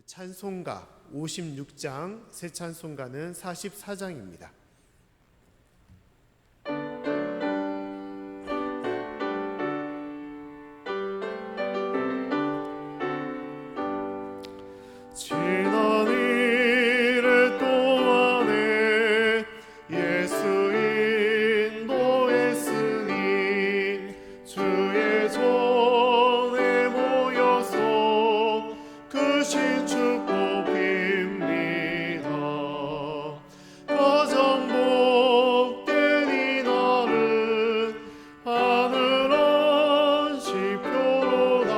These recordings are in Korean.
찬송가 56장, 새 찬송가는 44장입니다. 지난 일을 동안에 예수 인도했으니 주의 전에 모여서 그 신축복 빕니다. 가장 복된 이날은 하늘한 시표로다.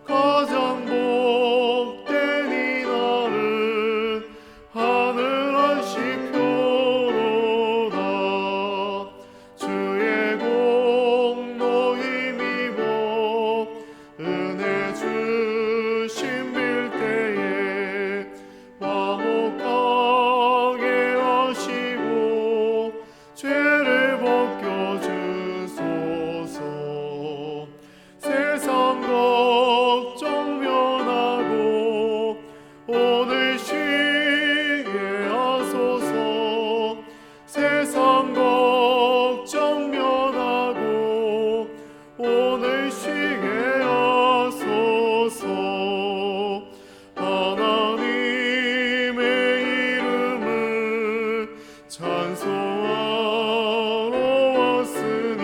가장 복된 이날은 하늘한 시표로다. 주의 공로 힘입어 은혜 주심 빌 때에 화목하게 하시고 죄를 벗겨주소서. 세상 걱정 면하고 오늘 쉬게 하소서. 세상 걱정 면하고 오늘 쉬게 하소서. 하나님의 이름을 찬송하러 왔으니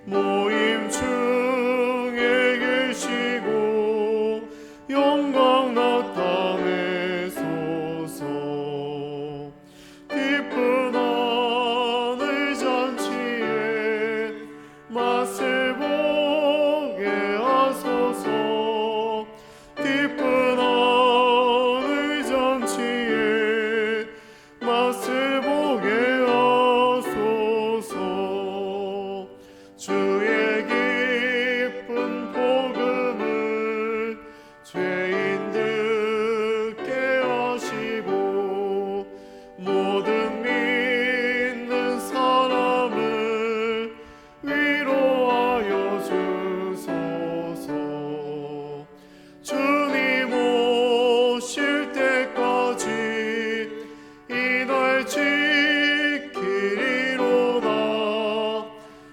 모임 중에 계시고 영광 나타내소서. 기쁜 하늘 잔치에 맛을 보게 하소서. 기쁜 하늘 잔치에 맛을 보게 하소서. 주의 기쁜 복음을 죄인 듣게 하시고 모든 믿는 사람을 위로하여 주소서. 주님 오실 때까지 이날 지키리로다.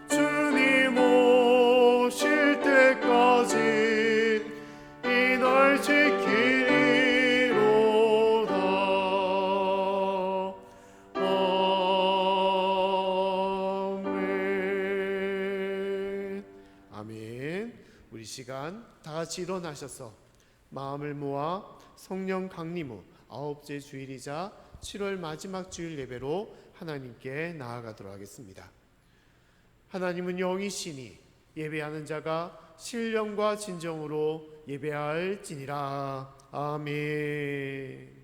주님 오실 때까지 이날 지키리로다. 아멘. 아멘. 우리 시간 다 같이 일어나셔서 마음을 모아 성령 강림 후 9째 주일이자 7월 마지막 주일 예배로 하나님께 나아가도록 하겠습니다. 하나님은 영이시니 예배하는 자가 신령과 진정으로 예배할지니라. 아멘.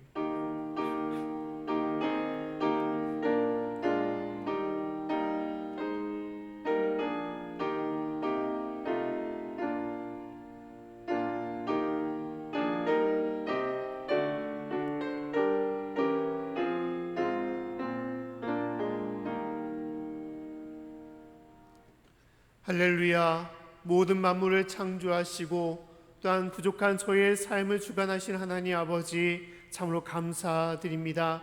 할렐루야. 모든 만물을 창조하시고 또한 부족한 저의 삶을 주관하신 하나님 아버지, 참으로 감사드립니다.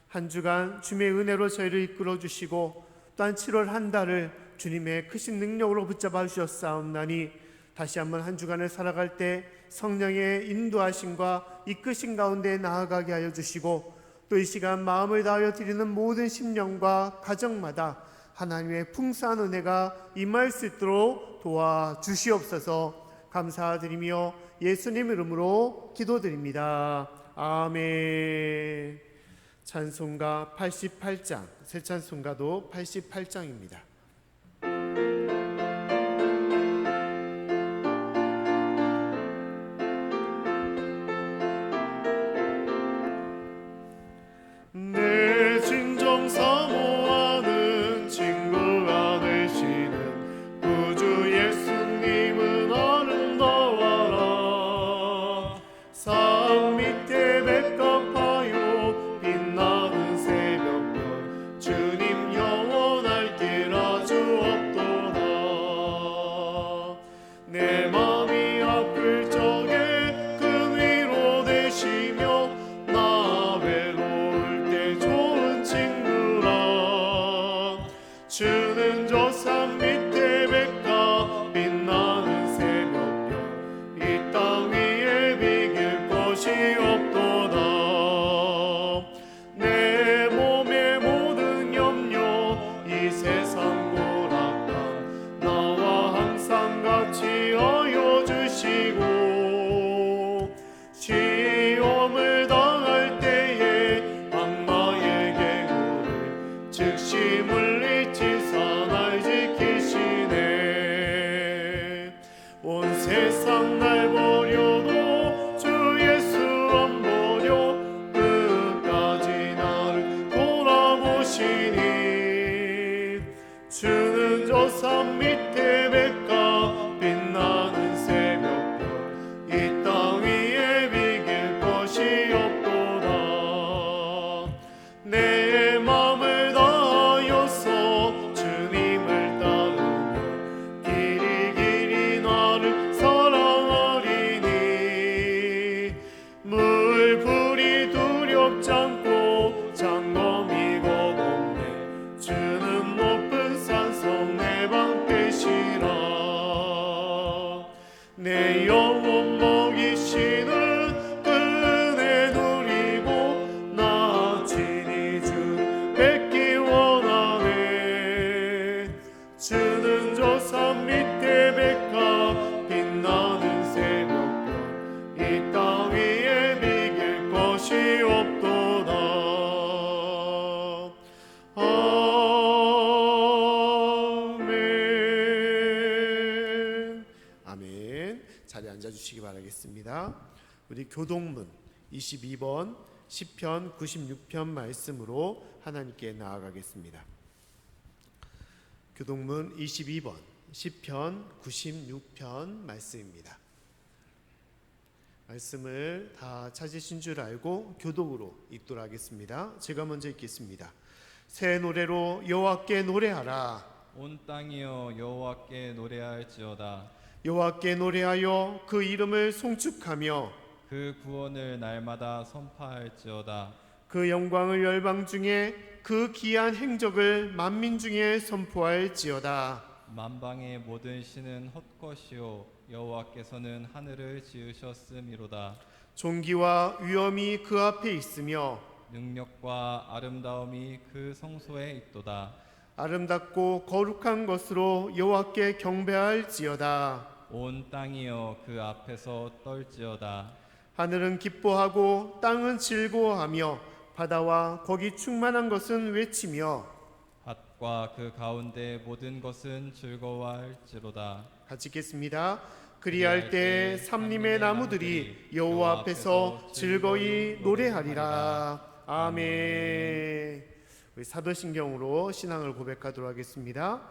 한 주간 주님의 은혜로 저희를 이끌어 주시고 또한 7월 한 달을 주님의 크신 능력으로 붙잡아 주셨사옵나니 다시 한번 한 주간을 살아갈 때 성령의 인도하심과 이끄심 가운데 나아가게 하여 주시고 또 이 시간 마음을 다하여 드리는 모든 심령과 가정마다 하나님의 풍성한 은혜가 임할 수 있도록 도와주시옵소서. 감사드리며 예수님 이름으로 기도드립니다. 아멘. 찬송가 88장, 새 찬송가도 88장입니다. 내 진정 사모하는 친구가 되시는 구주 예수님은 아름다워라. 산 밑에 백합하여 빛나는 새벽별 주님 영원할 때라. 것이 없도다. 내 몸의 모든 염려 이 세상 고락한 나와 항상 같이 하여 주시고, 시험을 당할 때에 악마의 계고를 즉시 물리치사 날 지키시네. 온 세상 날 버려도 주 예수 안 버려 끝까지 나를 돌아보시니, 주는 저 산 밑에 백가 빛나는 새벽별 이 땅 위에 비길 것이 없도다. 내 맘을 다하여서 주님을 따르며 길이 길이 나를 사랑하리니, 물불이 두렵지 않고 장검이 겁없네. 주는 높은 산성 내 방패시라. 내 영혼 먹이시는 그 은혜 누리고 나 친히 주 뵙기 원하네. 주는 저 산 밑에 백합 빛나는 새벽별 이 땅 위에 비길 것이 없도다. 아멘. 아멘. 자리에 앉아주시기 바라겠습니다. 우리 교동문 22번 시편 96편 말씀으로 하나님께 나아가겠습니다. 교동문 22번 시편 96편 말씀입니다. 말씀을 다 찾으신 줄 알고 교독으로 읽도록 하겠습니다. 제가 먼저 읽겠습니다. 새 노래로 여호와께 노래하라. 온 땅이여 여호와께 노래할지어다. 여호와께 노래하여 그 이름을 송축하며 그 구원을 날마다 선포할지어다. 그 영광을 열방 중에 그 기한 행적을 만민 중에 선포할지어다. 만방의 모든 신은 헛것이요 여호와께서는 하늘을 지으셨음이로다. 존귀와 위엄이 그 앞에 있으며 능력과 아름다움이 그 성소에 있도다. 아름답고 거룩한 것으로 여호와께 경배할지어다. 온 땅이여 그 앞에서 떨지어다. 하늘은 기뻐하고 땅은 즐거워하며 바다와 거기 충만한 것은 외치며 밭과 그 가운데 모든 것은 즐거워할지로다. 같이 읽겠습니다. 그리할 때 삼림의 나무들이 여호와 앞에서 즐거이 노래하리라. 아멘. 우리 사도신경으로 신앙을 고백하도록 하겠습니다.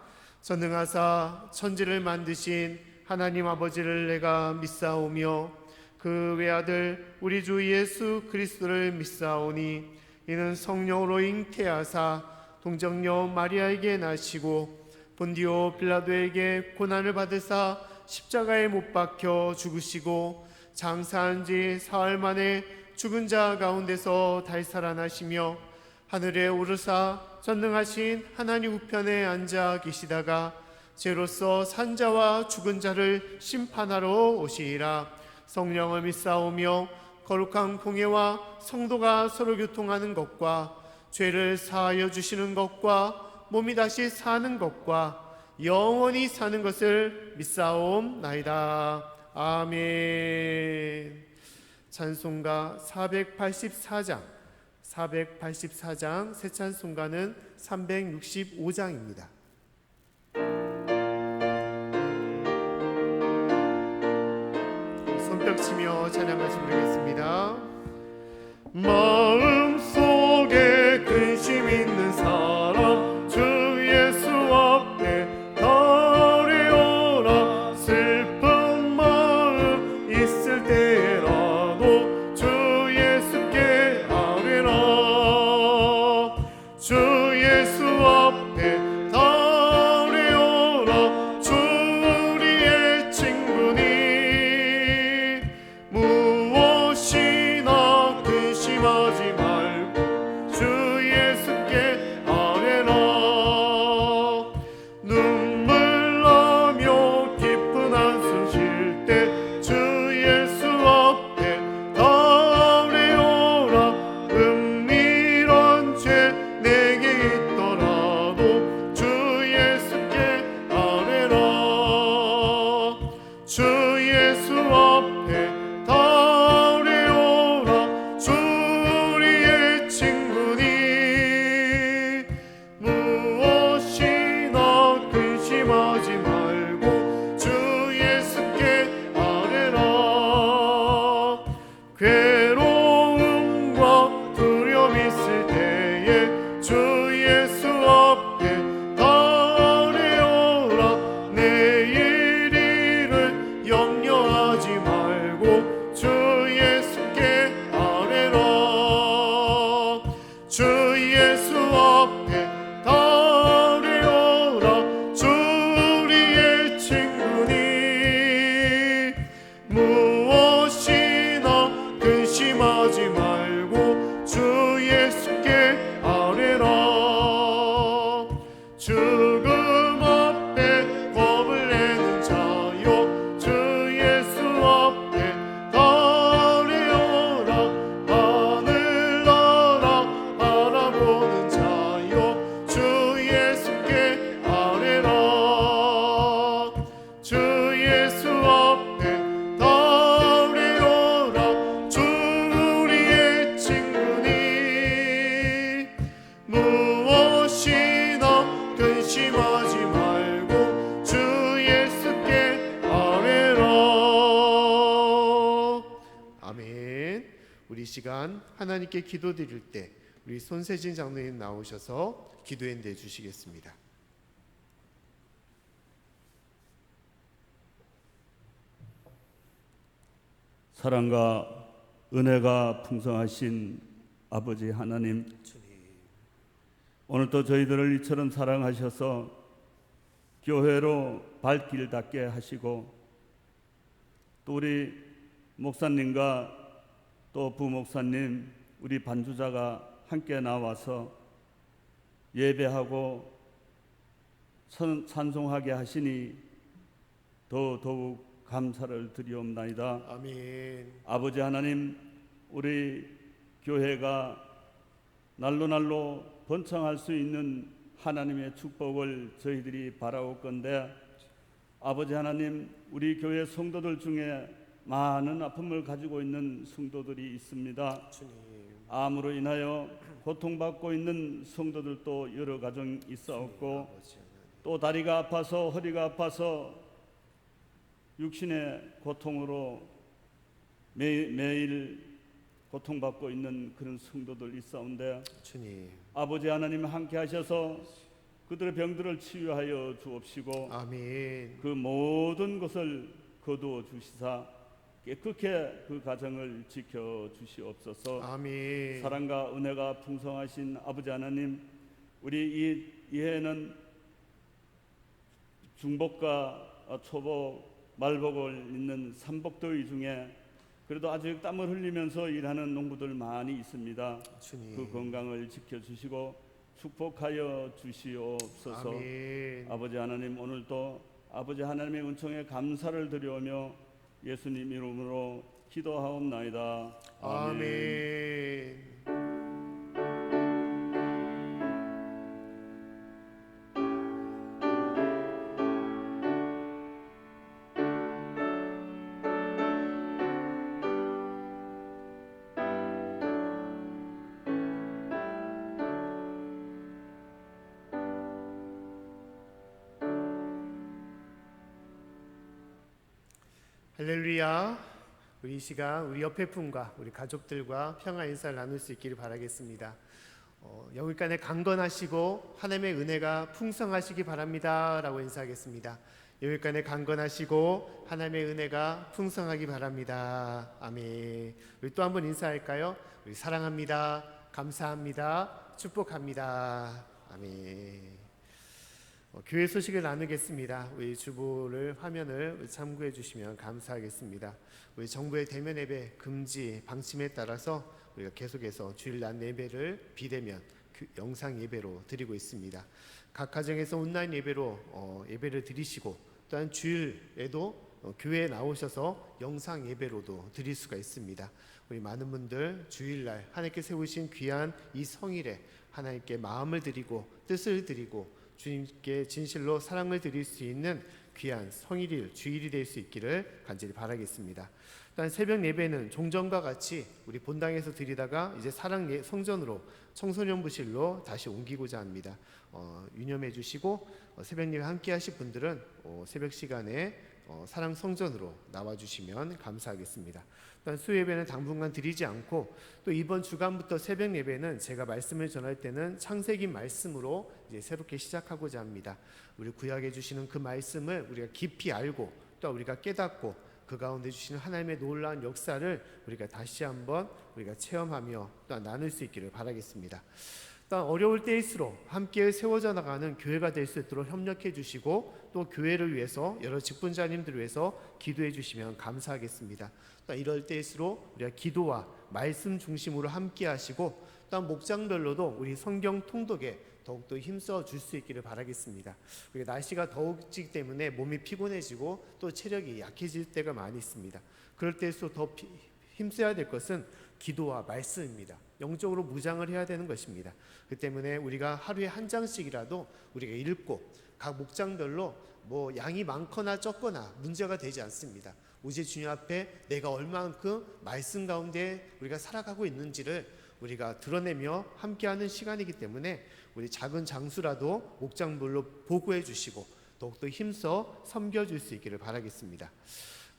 전능하사 천지를 만드신 하나님 아버지를 내가 믿사오며 그 외아들 우리 주 예수 그리스도를 믿사오니, 이는 성령으로 잉태하사 동정녀 마리아에게 나시고 본디오 빌라도에게 고난을 받으사 십자가에 못 박혀 죽으시고 장사한 지 사흘 만에 죽은 자 가운데서 다시 살아나시며 하늘에 오르사 전능하신 하나님 우편에 앉아 계시다가 죄로서 산 자와 죽은 자를 심판하러 오시리라. 성령을 믿사오며 거룩한 공예와 성도가 서로 교통하는 것과 죄를 사하여 주시는 것과 몸이 다시 사는 것과 영원히 사는 것을 믿사옵나이다. 아멘. 찬송가 484장 새 찬송가는 365장입니다. 손뼉치며 찬양 말씀 부르겠습니다. 마음속에 근심 있는 사람 주 예수 앞에 달려오라. 슬픈 마음 있을 때라도 주 예수께 아뢰라. 주 예수 앞에 달려오라. 주 우리의 친구니 무엇이나 근심하지 마. 괴로움과 두려움 있을 때에 주 예수 앞에 달려라. 내일 일을 염려하지 말고 주 예수께 아뢰라. 주 예수 앞에 달려라. 주 우리의 친구니 무엇이나 근심하지 말고 주 예수께 아뢰라. 죽음 앞에 겁을 내는 자여 주 예수 앞에 달려라. 하늘나라 바라보는 자여 주 예수께 아뢰라. 주 예수 앞에 달려라. 주 우리의 친구니 무엇이나 근심하지 말고 주 예수께 아뢰라. 아멘. 우리 시간 하나님께 기도드릴 때 우리 손세진 장로님 나오셔서 기도에 내주시겠습니다. 사랑과 은혜가 풍성하신 아버지 하나님, 오늘도 저희들을 이처럼 사랑하셔서 교회로 발길 닿게 하시고 또 우리 목사님과 또 부목사님, 우리 반주자가 함께 나와서 예배하고 찬송하게 하시니 더욱 감사를 드리옵나이다. 아멘. 아버지 하나님, 우리 교회가 날로 번창할 수 있는 하나님의 축복을 저희들이 바라옵건대 아버지 하나님, 우리 교회 성도들 중에 많은 아픔을 가지고 있는 성도들이 있습니다. 주님. 암으로 인하여 고통받고 있는 성도들도 여러 가정 있사옵고 아버지 하나님. 또 다리가 아파서 허리가 아파서 육신의 고통으로 매일 고통받고 있는 그런 성도들 있사온데 주님. 아버지 하나님 함께 하셔서 그들의 병들을 치유하여 주옵시고 아멘. 그 모든 것을 거두어 주시사 깨끗게 그 가정을 지켜 주시옵소서. 아멘. 사랑과 은혜가 풍성하신 아버지 하나님, 우리 이 해에는 중복과 초복, 말복을 잇는 삼복더위 중에 그래도 아직 땀을 흘리면서 일하는 농부들 많이 있습니다. 주님. 그 건강을 지켜주시고 축복하여 주시옵소서. 아멘. 아버지 하나님, 오늘도 아버지 하나님의 은총에 감사를 드려오며 예수님 이름으로 기도하옵나이다. 아멘. 할렐루야. 우리 이 시간 우리 옆에 분과 우리 가족들과 평화 인사를 나눌 수 있기를 바라겠습니다. 영일간에 강건하시고 하나님의 은혜가 풍성하시기 바랍니다 라고 인사하겠습니다. 영일간에 강건하시고 하나님의 은혜가 풍성하기 바랍니다. 아멘. 우리 또 한 번 인사할까요? 우리 사랑합니다. 감사합니다. 축복합니다. 아멘. 교회 소식을 나누겠습니다. 우리 주보를 화면을 참고해 주시면 감사하겠습니다. 우리 정부의 대면 예배 금지 방침에 따라서 우리가 계속해서 주일 낮 예배를 비대면 영상 예배로 드리고 있습니다. 각 가정에서 온라인 예배로 예배를 드리시고 또한 주일에도 교회에 나오셔서 영상 예배로도 드릴 수가 있습니다. 우리 많은 분들 주일날 하나님께 세우신 귀한 이 성일에 하나님께 마음을 드리고 뜻을 드리고 주님께 진실로 사랑을 드릴 수 있는 귀한 성일일 주일이 될 수 있기를 간절히 바라겠습니다. 또한 새벽 예배는 종전과 같이 우리 본당에서 드리다가 이제 사랑 성전으로 청소년부실로 다시 옮기고자 합니다. 유념해 주시고 새벽 예배 함께 하실 분들은 새벽 시간에 사랑 성전으로 나와주시면 감사하겠습니다. 또한 수요예배는 당분간 드리지 않고 또 이번 주간부터 새벽 예배는 제가 말씀을 전할 때는 창세기 말씀으로 이제 새롭게 시작하고자 합니다. 우리 구약에 주시는 그 말씀을 우리가 깊이 알고 또 우리가 깨닫고 그 가운데 주시는 하나님의 놀라운 역사를 우리가 다시 한번 우리가 체험하며 또 나눌 수 있기를 바라겠습니다. 또한 어려울 때일수록 함께 세워져 나가는 교회가 될 수 있도록 협력해 주시고 또 교회를 위해서 여러 직분자님들을 위해서 기도해 주시면 감사하겠습니다. 또 이럴 때일수록 우리가 기도와 말씀 중심으로 함께 하시고 또한 목장별로도 우리 성경 통독에 더욱더 힘써 줄 수 있기를 바라겠습니다. 우리가 날씨가 더우기 때문에 몸이 피곤해지고 또 체력이 약해질 때가 많이 있습니다. 그럴 때일수록 더 힘써야 될 것은 기도와 말씀입니다. 영적으로 무장을 해야 되는 것입니다. 그 때문에 우리가 하루에 한 장씩이라도 우리가 읽고 각 목장별로 뭐 양이 많거나 적거나 문제가 되지 않습니다. 오직 주님 앞에 내가 얼마만큼 말씀 가운데 우리가 살아가고 있는지를 우리가 드러내며 함께하는 시간이기 때문에 우리 작은 장수라도 목장별로 보고해 주시고 더욱더 힘써 섬겨줄 수 있기를 바라겠습니다.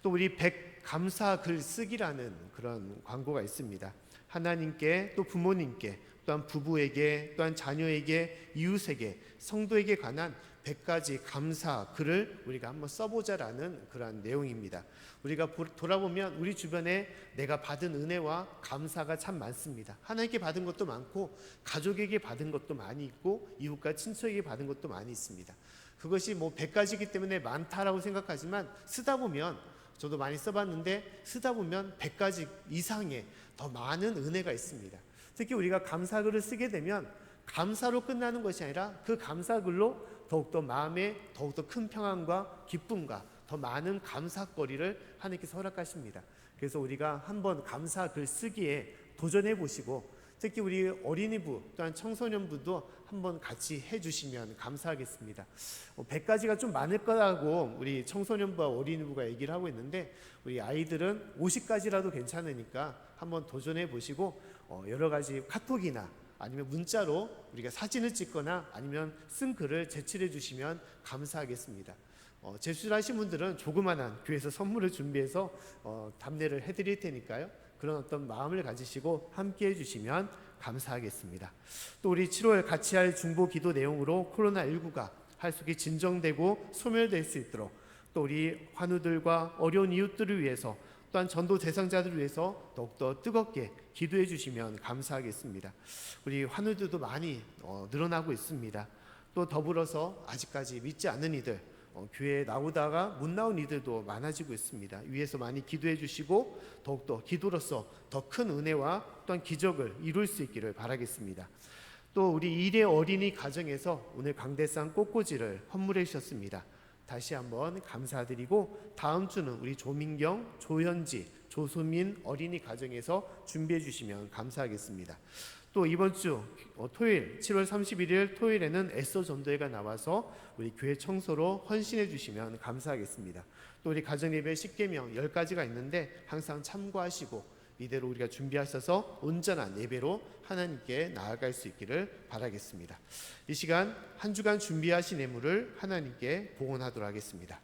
또 우리 백감사 글 쓰기라는 그런 광고가 있습니다. 하나님께 또 부모님께 또한 부부에게 또한 자녀에게 이웃에게 성도에게 관한 100가지 감사 글을 우리가 한번 써보자라는 그런 내용입니다. 우리가 돌아보면 우리 주변에 내가 받은 은혜와 감사가 참 많습니다. 하나님께 받은 것도 많고 가족에게 받은 것도 많이 있고 이웃과 친척에게 받은 것도 많이 있습니다. 그것이 뭐 100가지이기 때문에 많다라고 생각하지만 쓰다 보면 저도 많이 써봤는데 쓰다 보면 100가지 이상의 더 많은 은혜가 있습니다. 특히 우리가 감사글을 쓰게 되면 감사로 끝나는 것이 아니라 그 감사글로 더욱더 마음에 더욱더 큰 평안과 기쁨과 더 많은 감사거리를 하나님께서 허락하십니다. 그래서 우리가 한번 감사글 쓰기에 도전해 보시고 특히 우리 어린이부 또한 청소년부도 한번 같이 해주시면 감사하겠습니다. 100가지가 좀 많을 거라고 우리 청소년부와 어린이부가 얘기를 하고 있는데 우리 아이들은 50가지라도 괜찮으니까 한번 도전해 보시고 여러 가지 카톡이나 아니면 문자로 우리가 사진을 찍거나 아니면 쓴 글을 제출해 주시면 감사하겠습니다. 제출하신 분들은 조그만한 교회에서 선물을 준비해서 답례를 해드릴 테니까요. 그런 어떤 마음을 가지시고 함께 해주시면 감사하겠습니다. 또 우리 7월 같이 할 중보 기도 내용으로 코로나19가 하루속히 진정되고 소멸될 수 있도록 또 우리 환우들과 어려운 이웃들을 위해서 또한 전도 대상자들을 위해서 더욱더 뜨겁게 기도해 주시면 감사하겠습니다. 우리 환우들도 많이 늘어나고 있습니다. 또 더불어서 아직까지 믿지 않는 이들 교회에 나오다가 못 나온 이들도 많아지고 있습니다. 위에서 많이 기도해 주시고 더욱더 기도로서 더 큰 은혜와 또한 기적을 이룰 수 있기를 바라겠습니다. 또 우리 일의 어린이 가정에서 오늘 강대상 꽃꽂이를 헌물해 주셨습니다. 다시 한번 감사드리고 다음 주는 우리 조민경, 조현지, 조소민 어린이 가정에서 준비해 주시면 감사하겠습니다. 또 이번 주 토요일 7월 31일 토요일에는 애써 전도회가 나와서 우리 교회 청소로 헌신해 주시면 감사하겠습니다. 또 우리 가정예배 10계명 10가지가 있는데 항상 참고하시고 이대로 우리가 준비하셔서 온전한 예배로 하나님께 나아갈 수 있기를 바라겠습니다. 이 시간 한 주간 준비하신 예물을 하나님께 봉헌하도록 하겠습니다.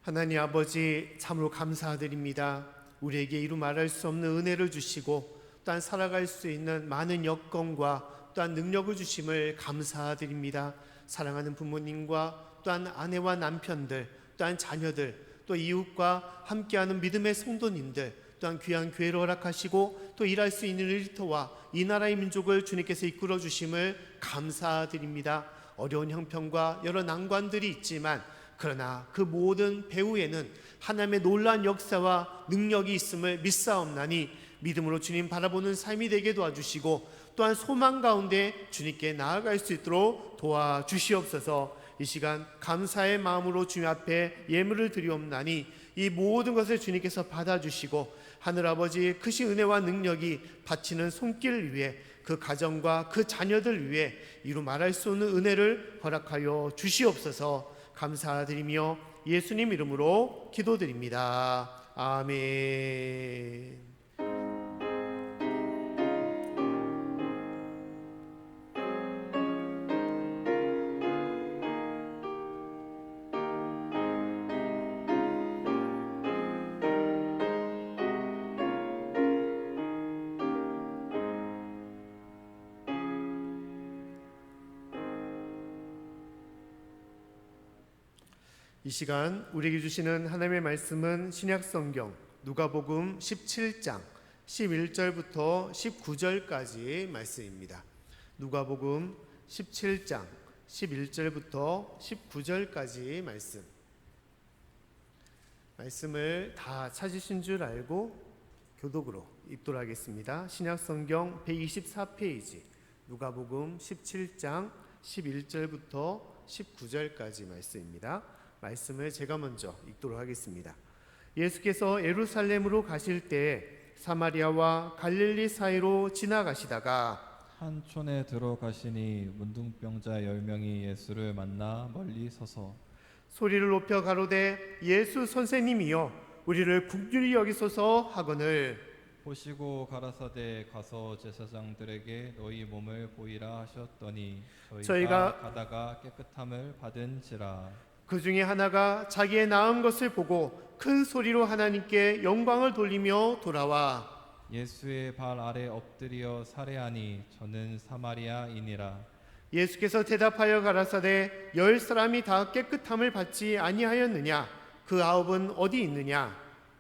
하나님 아버지 참으로 감사드립니다. 우리에게 이루 말할 수 없는 은혜를 주시고 또한 살아갈 수 있는 많은 여건과 또한 능력을 주심을 감사드립니다. 사랑하는 부모님과 또한 아내와 남편들 또한 자녀들 또 이웃과 함께하는 믿음의 성도님들 또한 귀한 교회를 허락하시고 또 일할 수 있는 일터와 이 나라의 민족을 주님께서 이끌어 주심을 감사드립니다. 어려운 형편과 여러 난관들이 있지만 그러나 그 모든 배후에는 하나님의 놀라운 역사와 능력이 있음을 믿사옵나니 믿음으로 주님 바라보는 삶이 되게 도와주시고 또한 소망 가운데 주님께 나아갈 수 있도록 도와주시옵소서. 이 시간 감사의 마음으로 주님 앞에 예물을 드리옵나니 이 모든 것을 주님께서 받아주시고 하늘아버지의 크신 은혜와 능력이 바치는 손길 위에 그 가정과 그 자녀들 위해 이루 말할 수 없는 은혜를 허락하여 주시옵소서. 감사드리며 예수님 이름으로 기도드립니다. 아멘. 이 시간 우리에게 주시는 하나님의 말씀은 신약성경 누가복음 17장 11절부터 19절까지 말씀입니다. 누가복음 17장 11절부터 19절까지 말씀을 다 찾으신 줄 알고 교독으로 읽도록 하겠습니다. 신약성경 124페이지 누가복음 17장 11절부터 19절까지 말씀입니다. 말씀을 제가 먼저 읽도록 하겠습니다. 예수께서 예루살렘으로 가실 때 사마리아와 갈릴리 사이로 지나가시다가 한 촌에 들어가시니 문둥병자 10명이 예수를 만나 멀리 서서 소리를 높여 가로되 예수 선생님이여 우리를 긍휼히 여기소서 하거늘 보시고 가라사대 가서 제사장들에게 너희 몸을 보이라 하셨더니 저희가 가다가 깨끗함을 받은지라. 그 중에 하나가 자기의 나은 것을 보고 큰 소리로 하나님께 영광을 돌리며 돌아와 예수의 발 아래 엎드려 살해하니 저는 사마리아인이라. 예수께서 대답하여 가라사대 10사람이 다 깨끗함을 받지 아니하였느냐 그 9은 어디 있느냐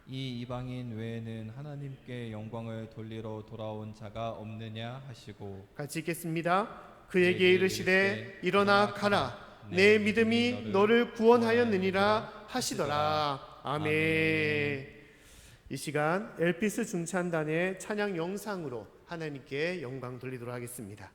이 이방인 외에는 하나님께 영광을 돌리러 돌아온 자가 없느냐 하시고 같이 읽겠습니다. 그에게 이르시되 일어나 가라 내 믿음이 너를 구원하였느니라 하시더라. 아멘. 이 시간 엘피스 중찬단의 찬양 영상으로 하나님께 영광 돌리도록 하겠습니다.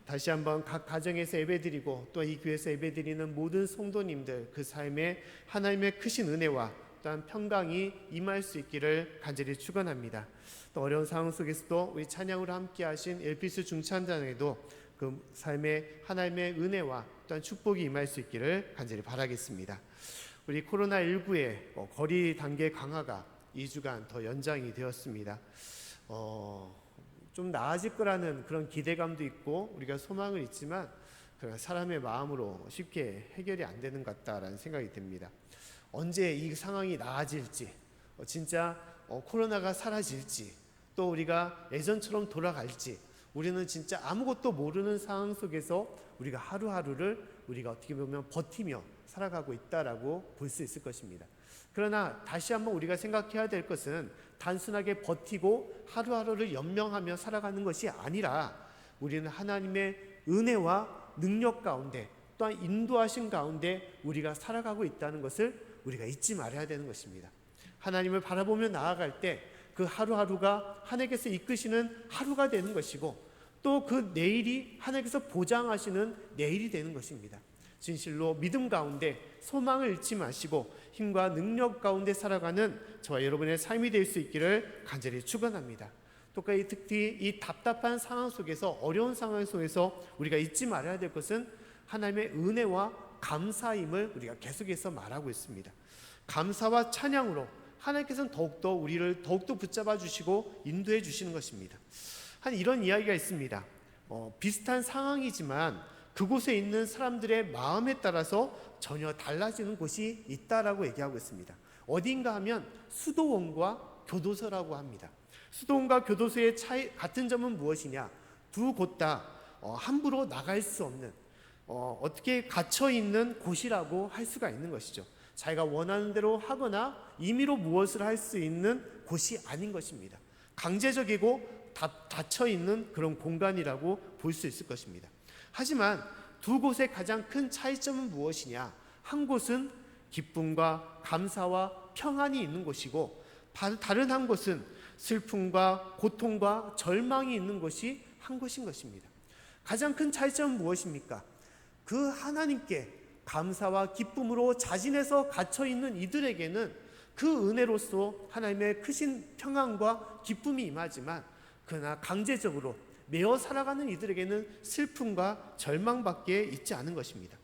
다시 한번 각 가정에서 예배드리고 또 이 교회에서 예배드리는 모든 성도님들 그 삶에 하나님의 크신 은혜와 또한 평강이 임할 수 있기를 간절히 축원합니다. 또 어려운 상황 속에서도 우리 찬양으로 함께하신 엘피스 중찬단에도 그 삶에 하나님의 은혜와 또한 축복이 임할 수 있기를 간절히 바라겠습니다. 우리 코로나19의 거리 단계 강화가 2주간 더 연장이 되었습니다. 좀 나아질 거라는 그런 기대감도 있고 우리가 소망을 있지만 사람의 마음으로 쉽게 해결이 안 되는 것 같다라는 생각이 듭니다. 언제 이 상황이 나아질지, 진짜 코로나가 사라질지, 또 우리가 예전처럼 돌아갈지, 우리는 진짜 아무것도 모르는 상황 속에서 우리가 하루하루를 우리가 어떻게 보면 버티며 살아가고 있다라고 볼 수 있을 것입니다. 그러나 다시 한번 우리가 생각해야 될 것은 단순하게 버티고 하루하루를 연명하며 살아가는 것이 아니라 우리는 하나님의 은혜와 능력 가운데 또한 인도하신 가운데 우리가 살아가고 있다는 것을 우리가 잊지 말아야 되는 것입니다. 하나님을 바라보며 나아갈 때 그 하루하루가 하나님께서 이끄시는 하루가 되는 것이고 또 그 내일이 하나님께서 보장하시는 내일이 되는 것입니다. 진실로 믿음 가운데 소망을 잃지 마시고 힘과 능력 가운데 살아가는 저와 여러분의 삶이 될 수 있기를 간절히 축원합니다. 똑같이 특히 이 답답한 상황 속에서 어려운 상황 속에서 우리가 잊지 말아야 될 것은 하나님의 은혜와 감사임을 우리가 계속해서 말하고 있습니다. 감사와 찬양으로 하나님께서는 더욱더 우리를 더욱더 붙잡아 주시고 인도해 주시는 것입니다. 한 이런 이야기가 있습니다. 비슷한 상황이지만 그곳에 있는 사람들의 마음에 따라서 전혀 달라지는 곳이 있다라고 얘기하고 있습니다. 어딘가 하면 수도원과 교도소라고 합니다. 수도원과 교도소의 같은 점은 무엇이냐? 두 곳 다 함부로 나갈 수 없는 어떻게 갇혀 있는 곳이라고 할 수가 있는 것이죠. 자기가 원하는 대로 하거나 임의로 무엇을 할 수 있는 곳이 아닌 것입니다. 강제적이고 닫혀 있는 그런 공간이라고 볼 수 있을 것입니다. 하지만 두 곳의 가장 큰 차이점은 무엇이냐? 한 곳은 기쁨과 감사와 평안이 있는 곳이고 다른 한 곳은 슬픔과 고통과 절망이 있는 곳이 한 곳인 것입니다. 가장 큰 차이점은 무엇입니까? 그 하나님께 감사와 기쁨으로 자진해서 갇혀있는 이들에게는 그 은혜로서 하나님의 크신 평안과 기쁨이 임하지만 그러나 강제적으로 매어 살아가는 이들에게는 슬픔과 절망밖에 있지 않은 것입니다.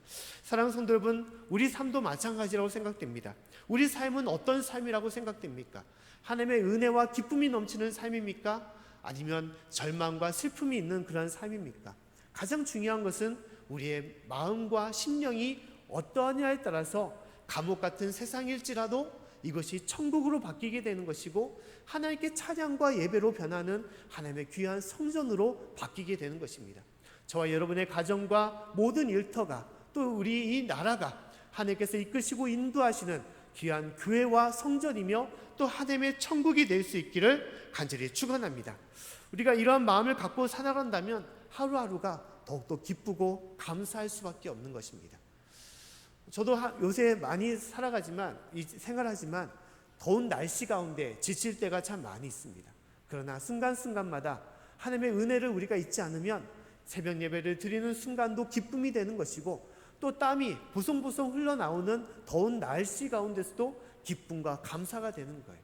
사랑하는 성도 여러분, 우리 삶도 마찬가지라고 생각됩니다. 우리 삶은 어떤 삶이라고 생각됩니까? 하나님의 은혜와 기쁨이 넘치는 삶입니까? 아니면 절망과 슬픔이 있는 그런 삶입니까? 가장 중요한 것은 우리의 마음과 심령이 어떠하냐에 따라서 감옥 같은 세상일지라도 이것이 천국으로 바뀌게 되는 것이고 하나님께 찬양과 예배로 변하는 하나님의 귀한 성전으로 바뀌게 되는 것입니다. 저와 여러분의 가정과 모든 일터가 또 우리 이 나라가 하나님께서 이끄시고 인도하시는 귀한 교회와 성전이며 또 하나님의 천국이 될 수 있기를 간절히 축원합니다. 우리가 이러한 마음을 갖고 살아간다면 하루하루가 더욱더 기쁘고 감사할 수밖에 없는 것입니다. 저도 요새 많이 생활하지만 더운 날씨 가운데 지칠 때가 참 많이 있습니다. 그러나 순간순간마다 하나님의 은혜를 우리가 잊지 않으면 새벽 예배를 드리는 순간도 기쁨이 되는 것이고 또 땀이 보송보송 흘러나오는 더운 날씨 가운데서도 기쁨과 감사가 되는 거예요.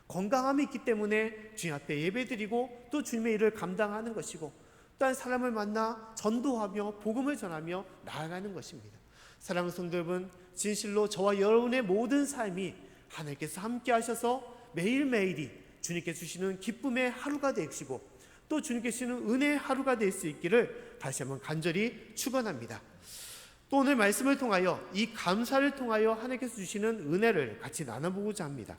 건강함이 있기 때문에 주님 앞에 예배드리고 또 주님의 일을 감당하는 것이고 또한 사람을 만나 전도하며 복음을 전하며 나아가는 것입니다. 사랑하는 성도 여러분, 진실로 저와 여러분의 모든 삶이 하나님께서 함께 하셔서 매일매일이 주님께 주시는 기쁨의 하루가 되시고 또 주님께 주시는 은혜의 하루가 될 수 있기를 다시 한번 간절히 축원합니다. 또 오늘 말씀을 통하여 이 감사를 통하여 하나님께서 주시는 은혜를 같이 나눠보고자 합니다.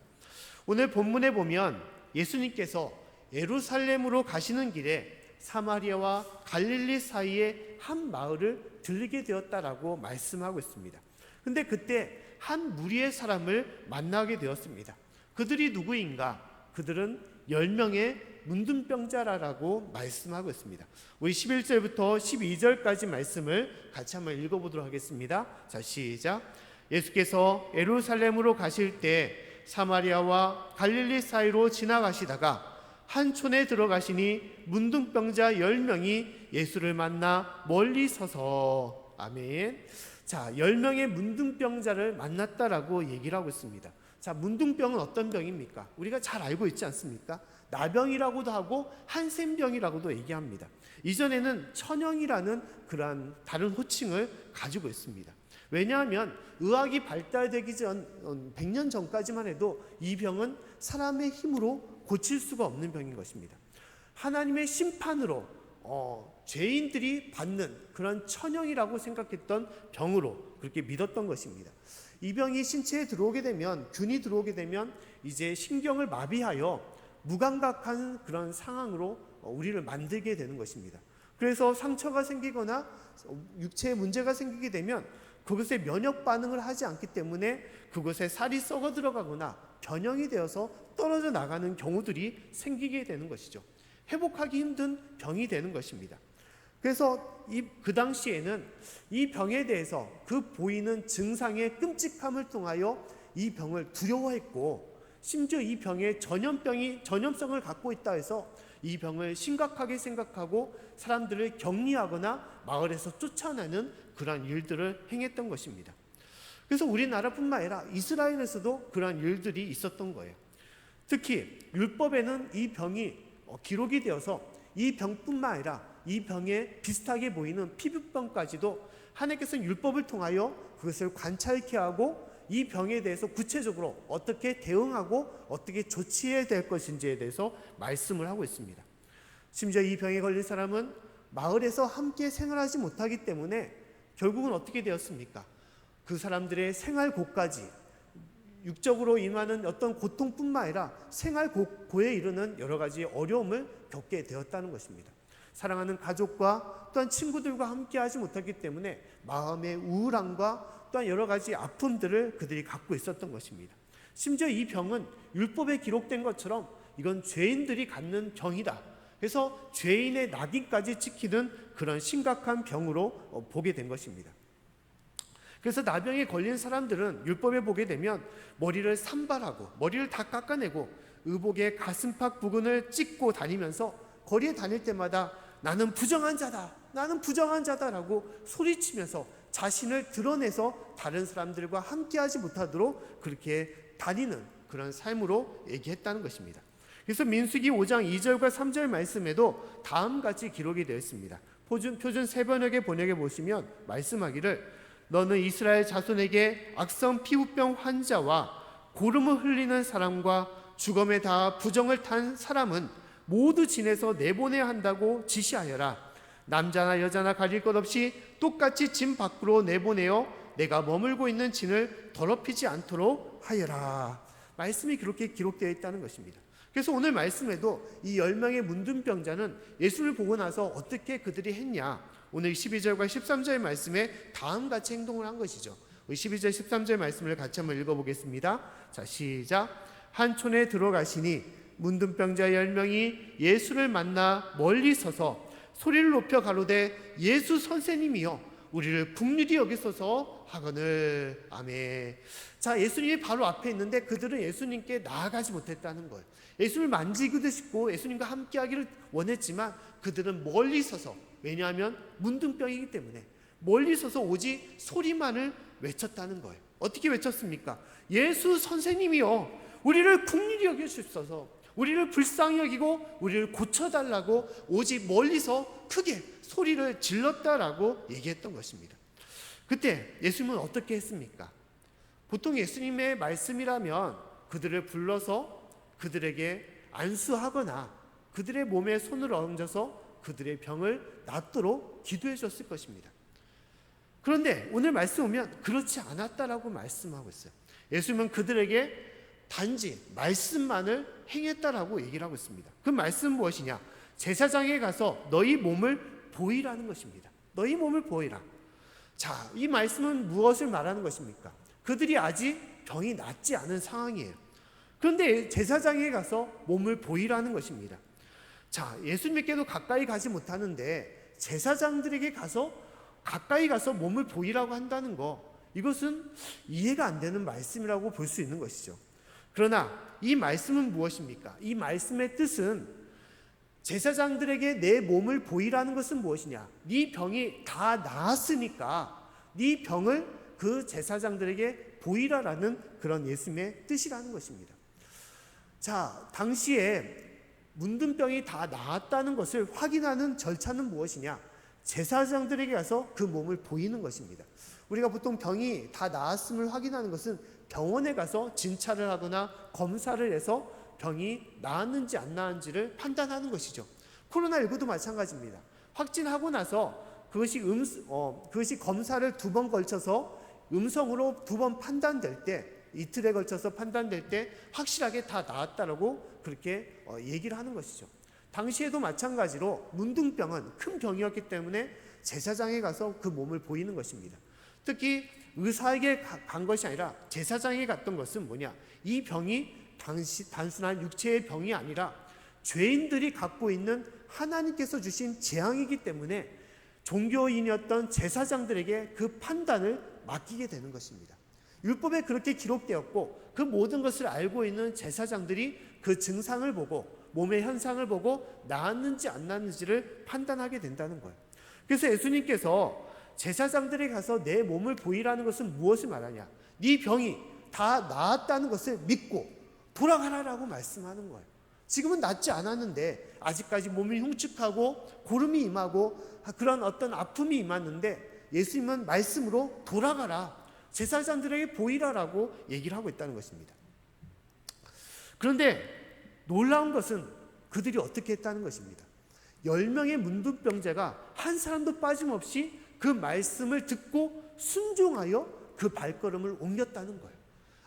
오늘 본문에 보면 예수님께서 예루살렘으로 가시는 길에 사마리아와 갈릴리 사이에 한 마을을 들리게 되었다라고 말씀하고 있습니다. 근데 그때 한 무리의 사람을 만나게 되었습니다. 그들이 누구인가? 그들은 10명의 문둥병자라고 말씀하고 있습니다. 우리 11절부터 12절까지 말씀을 같이 한번 읽어보도록 하겠습니다. 자, 시작. 예수께서 예루살렘으로 가실 때 사마리아와 갈릴리 사이로 지나가시다가 한 촌에 들어가시니 문둥병자 10명이 예수를 만나 멀리 서서. 아멘. 자, 10명의 문둥병자를 만났다라고 얘기를 하고 있습니다. 자, 문둥병은 어떤 병입니까? 우리가 잘 알고 있지 않습니까? 나병이라고도 하고 한센병이라고도 얘기합니다. 이전에는 천형이라는 그러한 다른 호칭을 가지고 있습니다. 왜냐하면 의학이 발달되기 전 100년 전까지만 해도 이 병은 사람의 힘으로 고칠 수가 없는 병인 것입니다. 하나님의 심판으로 죄인들이 받는 그런 천형이라고 생각했던 병으로 그렇게 믿었던 것입니다. 이 병이 신체에 들어오게 되면, 균이 들어오게 되면 이제 신경을 마비하여 무감각한 그런 상황으로 우리를 만들게 되는 것입니다. 그래서 상처가 생기거나 육체에 문제가 생기게 되면 그것에 면역 반응을 하지 않기 때문에 그것에 살이 썩어 들어가거나 변형이 되어서 떨어져 나가는 경우들이 생기게 되는 것이죠. 회복하기 힘든 병이 되는 것입니다. 그래서 그 당시에는 이 병에 대해서 그 보이는 증상의 끔찍함을 통하여 이 병을 두려워했고, 심지어 이 병에 전염성을 갖고 있다 해서 이 병을 심각하게 생각하고 사람들을 격리하거나 마을에서 쫓아내는 그러한 일들을 행했던 것입니다. 그래서 우리나라뿐만 아니라 이스라엘에서도 그러한 일들이 있었던 거예요. 특히 율법에는 이 병이 기록이 되어서 이 병뿐만 아니라 이 병에 비슷하게 보이는 피부병까지도 하나님께서는 율법을 통하여 그것을 관찰케 하고 이 병에 대해서 구체적으로 어떻게 대응하고 어떻게 조치해야 될 것인지에 대해서 말씀을 하고 있습니다. 심지어 이 병에 걸린 사람은 마을에서 함께 생활하지 못하기 때문에 결국은 어떻게 되었습니까? 그 사람들의 생활고까지, 육적으로 임하는 어떤 고통뿐만 아니라 생활고에 이르는 여러 가지 어려움을 겪게 되었다는 것입니다. 사랑하는 가족과 또한 친구들과 함께 하지 못하기 때문에 마음의 우울함과 또한 여러 가지 아픔들을 그들이 갖고 있었던 것입니다. 심지어 이 병은 율법에 기록된 것처럼 이건 죄인들이 갖는 병이다. 그래서 죄인의 낙인까지 찍히는 그런 심각한 병으로 보게 된 것입니다. 그래서 나병에 걸린 사람들은 율법에 보게 되면 머리를 산발하고 머리를 다 깎아내고 의복의 가슴팍 부근을 찢고 다니면서 거리에 다닐 때마다 나는 부정한 자다, 나는 부정한 자다라고 소리치면서 자신을 드러내서 다른 사람들과 함께하지 못하도록 그렇게 다니는 그런 삶으로 얘기했다는 것입니다. 그래서 민수기 5장 2절과 3절 말씀에도 다음같이 기록이 되어 있습니다. 표준 세번역의 번역에 보시면 말씀하기를 너는 이스라엘 자손에게 악성 피부병 환자와 고름을 흘리는 사람과 죽음에 닿아 부정을 탄 사람은 모두 진에서 내보내야 한다고 지시하여라. 남자나 여자나 가릴 것 없이 똑같이 진 밖으로 내보내어 내가 머물고 있는 진을 더럽히지 않도록 하여라. 말씀이 그렇게 기록되어 있다는 것입니다. 그래서 오늘 말씀에도 이 10명의 문둥병자는 예수를 보고 나서 어떻게 그들이 했냐, 오늘 12절과 13절 말씀에 다음같이 행동을 한 것이죠. 12절 13절 말씀을 같이 한번 읽어보겠습니다. 자, 시작. 한 촌에 들어가시니 문둥병자 10명이 예수를 만나 멀리 서서 소리를 높여 가로되 예수 선생님이여 우리를 긍휼히 여기소서 하거늘. 아멘. 자, 예수님이 바로 앞에 있는데 그들은 예수님께 나아가지 못했다는 거예요. 예수님을 만지기도 싶고 예수님과 함께 하기를 원했지만 그들은 멀리 서서, 왜냐하면 문둥병이기 때문에 멀리 서서 오직 소리만을 외쳤다는 거예요. 어떻게 외쳤습니까? 예수 선생님이여 우리를 긍휼히 여기소서, 우리를 불쌍히 여기고 우리를 고쳐달라고 오직 멀리서 크게 소리를 질렀다라고 얘기했던 것입니다. 그때 예수님은 어떻게 했습니까? 보통 예수님의 말씀이라면 그들을 불러서 그들에게 안수하거나 그들의 몸에 손을 얹어서 그들의 병을 낫도록 기도해 줬을 것입니다. 그런데 오늘 말씀 보면 그렇지 않았다라고 말씀하고 있어요. 예수님은 그들에게 단지 말씀만을 행했다라고 얘기를 하고 있습니다. 그 말씀은 무엇이냐? 제사장에 가서 너희 몸을 보이라는 것입니다. 너희 몸을 보이라. 자, 이 말씀은 무엇을 말하는 것입니까? 그들이 아직 병이 낫지 않은 상황이에요. 그런데 제사장에 가서 몸을 보이라는 것입니다. 자, 예수님께도 가까이 가지 못하는데 제사장들에게 가까이 가서 몸을 보이라고 한다는 거, 이것은 이해가 안 되는 말씀이라고 볼 수 있는 것이죠. 그러나 이 말씀은 무엇입니까? 이 말씀의 뜻은 제사장들에게 내 몸을 보이라는 것은 무엇이냐? 네 병이 다 나았으니까 네 병을 그 제사장들에게 보이라라는 그런 예수님의 뜻이라는 것입니다. 자, 당시에 문둥병이 다 나았다는 것을 확인하는 절차는 무엇이냐? 제사장들에게 가서 그 몸을 보이는 것입니다. 우리가 보통 병이 다 나았음을 확인하는 것은 병원에 가서 진찰을 하거나 검사를 해서 병이 나았는지 안 나았는지를 판단하는 것이죠. 코로나19도 마찬가지입니다. 확진하고 나서 그것이 검사를 2번 걸쳐서 음성으로 2번 판단될 때, 이틀에 걸쳐서 판단될 때 확실하게 다 나았다라고 그렇게 얘기를 하는 것이죠. 당시에도 마찬가지로 문둥병은 큰 병이었기 때문에 제사장에 가서 그 몸을 보이는 것입니다. 특히 의사에게 간 것이 아니라 제사장에 갔던 것은 뭐냐? 이 병이 단순한 육체의 병이 아니라 죄인들이 갖고 있는 하나님께서 주신 재앙이기 때문에 종교인이었던 제사장들에게 그 판단을 맡기게 되는 것입니다. 율법에 그렇게 기록되었고 그 모든 것을 알고 있는 제사장들이 그 증상을 보고 몸의 현상을 보고 나았는지 안 나았는지를 판단하게 된다는 거예요. 그래서 예수님께서 제사장들에 가서 내 몸을 보이라는 것은 무엇을 말하냐? 네 병이 다 나았다는 것을 믿고 돌아가라라고 말씀하는 거예요. 지금은 낫지 않았는데 아직까지 몸이 흉측하고 고름이 임하고 그런 어떤 아픔이 임하는데 예수님은 말씀으로 돌아가라, 제사장들에게 보이라라고 얘기를 하고 있다는 것입니다. 그런데 놀라운 것은 그들이 어떻게 했다는 것입니다. 10명의 문둥병자가 한 사람도 빠짐없이 그 말씀을 듣고 순종하여 그 발걸음을 옮겼다는 거예요.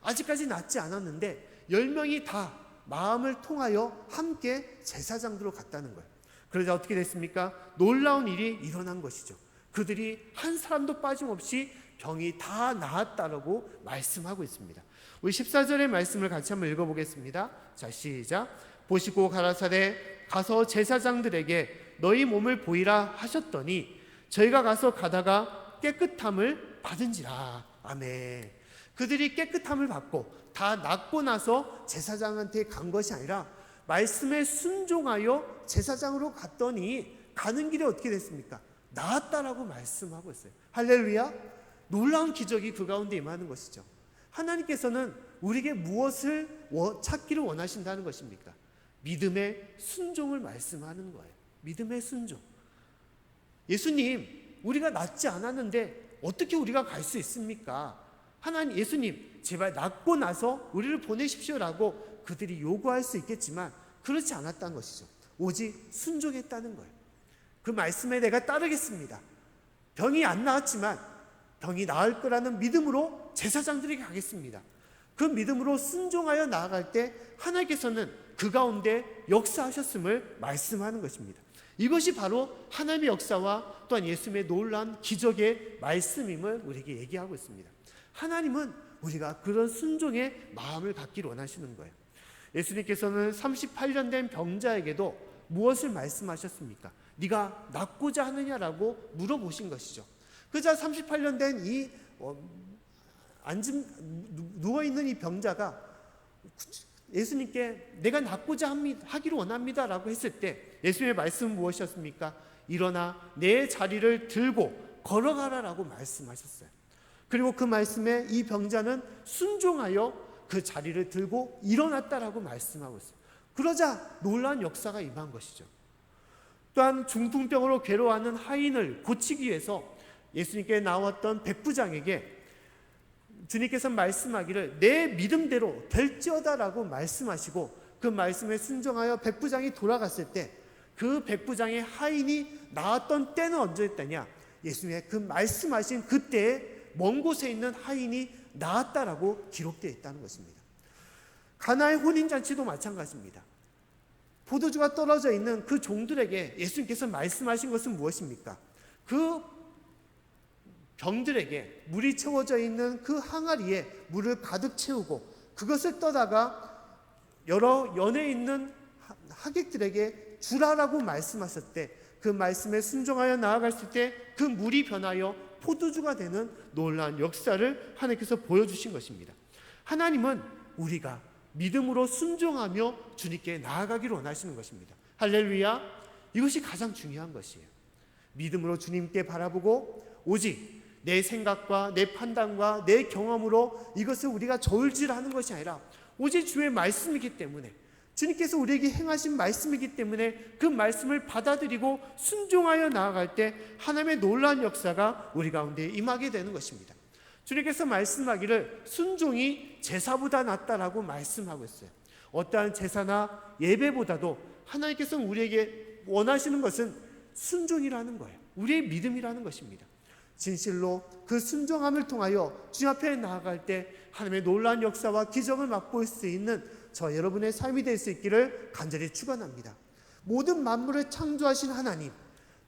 아직까지 낫지 않았는데 10명이 다 마음을 통하여 함께 제사장들로 갔다는 거예요. 그러자 어떻게 됐습니까? 놀라운 일이 일어난 것이죠. 그들이 한 사람도 빠짐없이 병이 다 나았다라고 말씀하고 있습니다. 우리 14절의 말씀을 같이 한번 읽어보겠습니다. 자, 시작. 보시고 가라사대 가서 제사장들에게 너희 몸을 보이라 하셨더니 저희가 가서 가다가 깨끗함을 받은지라. 아멘. 그들이 깨끗함을 받고 다 낫고 나서 제사장한테 간 것이 아니라 말씀에 순종하여 제사장으로 갔더니 가는 길에 어떻게 됐습니까? 나았다라고 말씀하고 있어요. 할렐루야. 놀라운 기적이 그 가운데 임하는 것이죠. 하나님께서는 우리에게 무엇을 찾기를 원하신다는 것입니까? 믿음의 순종을 말씀하는 거예요. 믿음의 순종. 예수님, 우리가 낫지 않았는데 어떻게 우리가 갈 수 있습니까? 하나님, 예수님, 제발 낫고 나서 우리를 보내십시오라고 그들이 요구할 수 있겠지만 그렇지 않았다는 것이죠. 오직 순종했다는 거예요. 그 말씀에 내가 따르겠습니다. 병이 안 나았지만 병이 나을 거라는 믿음으로 제사장들에게 가겠습니다. 그 믿음으로 순종하여 나아갈 때 하나님께서는 그 가운데 역사하셨음을 말씀하는 것입니다. 이것이 바로 하나님의 역사와 또한 예수님의 놀라운 기적의 말씀임을 우리에게 얘기하고 있습니다. 하나님은 우리가 그런 순종의 마음을 갖기를 원하시는 거예요. 예수님께서는 38년 된 병자에게도 무엇을 말씀하셨습니까? 네가 낫고자 하느냐라고 물어보신 것이죠. 그자 38년 된 이 누워있는 이 병자가 예수님께 내가 낫고자 하기를 원합니다라고 했을 때 예수님의 말씀은 무엇이었습니까? 일어나 내 자리를 들고 걸어가라라고 말씀하셨어요. 그리고 그 말씀에 이 병자는 순종하여 그 자리를 들고 일어났다라고 말씀하고 있어요. 그러자 놀라운 역사가 임한 것이죠. 또한 중풍병으로 괴로워하는 하인을 고치기 위해서 예수님께 나왔던 백부장에게 주님께서 말씀하기를 내 믿음대로 될지어다라고 말씀하시고 그 말씀에 순종하여 백부장이 돌아갔을 때 그 백부장의 하인이 나았던 때는 언제였다냐? 예수님의 그 말씀하신 그때에 먼 곳에 있는 하인이 나았다라고 기록되어 있다는 것입니다. 가나의 혼인잔치도 마찬가지입니다. 포도주가 떨어져 있는 그 종들에게 예수님께서 말씀하신 것은 무엇입니까? 그 병들에게 물이 채워져 있는 그 항아리에 물을 가득 채우고 그것을 떠다가 여러 연에 있는 하객들에게 주라라고 말씀하셨을 때 그 말씀에 순종하여 나아갔을 때 그 물이 변하여 포도주가 되는 놀라운 역사를 하나님께서 보여주신 것입니다. 하나님은 우리가 믿음으로 순종하며 주님께 나아가기를 원하시는 것입니다. 할렐루야. 이것이 가장 중요한 것이에요. 믿음으로 주님께 바라보고 오직 내 생각과 내 판단과 내 경험으로 이것을 우리가 저울질하는 것이 아니라 오직 주의 말씀이기 때문에, 주님께서 우리에게 행하신 말씀이기 때문에 그 말씀을 받아들이고 순종하여 나아갈 때 하나님의 놀라운 역사가 우리 가운데 임하게 되는 것입니다. 주님께서 말씀하기를 순종이 제사보다 낫다라고 말씀하고 있어요. 어떠한 제사나 예배보다도 하나님께서 우리에게 원하시는 것은 순종이라는 거예요. 우리의 믿음이라는 것입니다. 진실로 그 순종함을 통하여 주님 앞에 나아갈 때 하나님의 놀라운 역사와 기적을 맛볼 수 있는 저 여러분의 삶이 될 수 있기를 간절히 축원합니다. 모든 만물을 창조하신 하나님,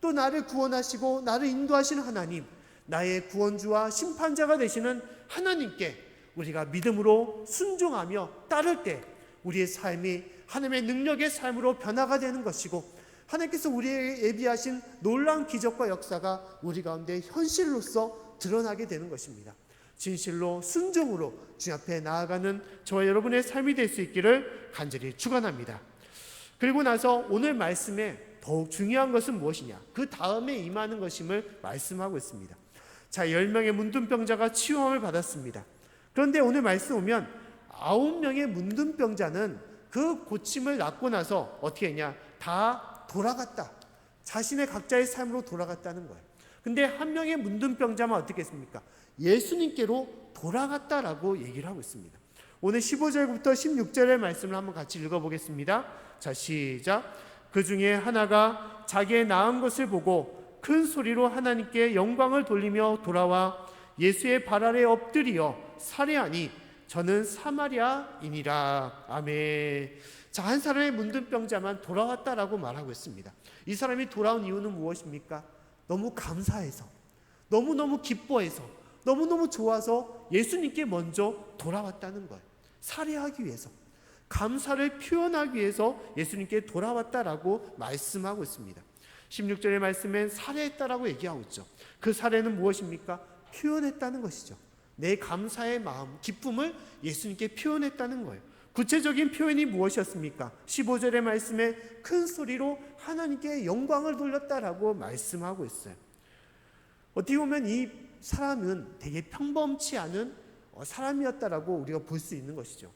또 나를 구원하시고 나를 인도하시는 하나님, 나의 구원주와 심판자가 되시는 하나님께 우리가 믿음으로 순종하며 따를 때 우리의 삶이 하나님의 능력의 삶으로 변화가 되는 것이고, 하나님께서 우리에게 예비하신 놀라운 기적과 역사가 우리 가운데 현실로서 드러나게 되는 것입니다. 진실로 순종으로 주님 앞에 나아가는 저와 여러분의 삶이 될 수 있기를 간절히 축원합니다. 그리고 나서 오늘 말씀에 더욱 중요한 것은 무엇이냐, 그 다음에 임하는 것임을 말씀하고 있습니다. 자, 10명의 문둥병자가 치유함을 받았습니다. 그런데 오늘 말씀 보면 9명의 문둥병자는 그 고침을 받고 나서 어떻게 했냐, 다 돌아갔다. 자신의 각자의 삶으로 돌아갔다는 거예요. 근데 한 명의 문둥병자만 어떻게 했습니까? 예수님께로 돌아갔다라고 얘기를 하고 있습니다. 오늘 15절부터 16절의 말씀을 한번 같이 읽어보겠습니다. 자, 시작. 그 중에 하나가 자기의 나은 것을 보고 큰 소리로 하나님께 영광을 돌리며 돌아와 예수의 발 아래 엎드리어 살해하니 저는 사마리아인이라. 아멘. 자, 한 사람의 문둥병자만 돌아왔다라고 말하고 있습니다. 이 사람이 돌아온 이유는 무엇입니까? 너무 감사해서, 너무너무 기뻐해서, 너무너무 좋아서 예수님께 먼저 돌아왔다는 거예요. 살해하기 위해서, 감사를 표현하기 위해서 예수님께 돌아왔다라고 말씀하고 있습니다. 16절의 말씀엔 살해했다라고 얘기하고 있죠. 그 살해는 무엇입니까? 표현했다는 것이죠. 내 감사의 마음, 기쁨을 예수님께 표현했다는 거예요. 구체적인 표현이 무엇이었습니까? 15절의 말씀에 큰 소리로 하나님께 영광을 돌렸다라고 말씀하고 있어요. 어떻게 보면 이 사람은 되게 평범치 않은 사람이었다라고 우리가 볼 수 있는 것이죠.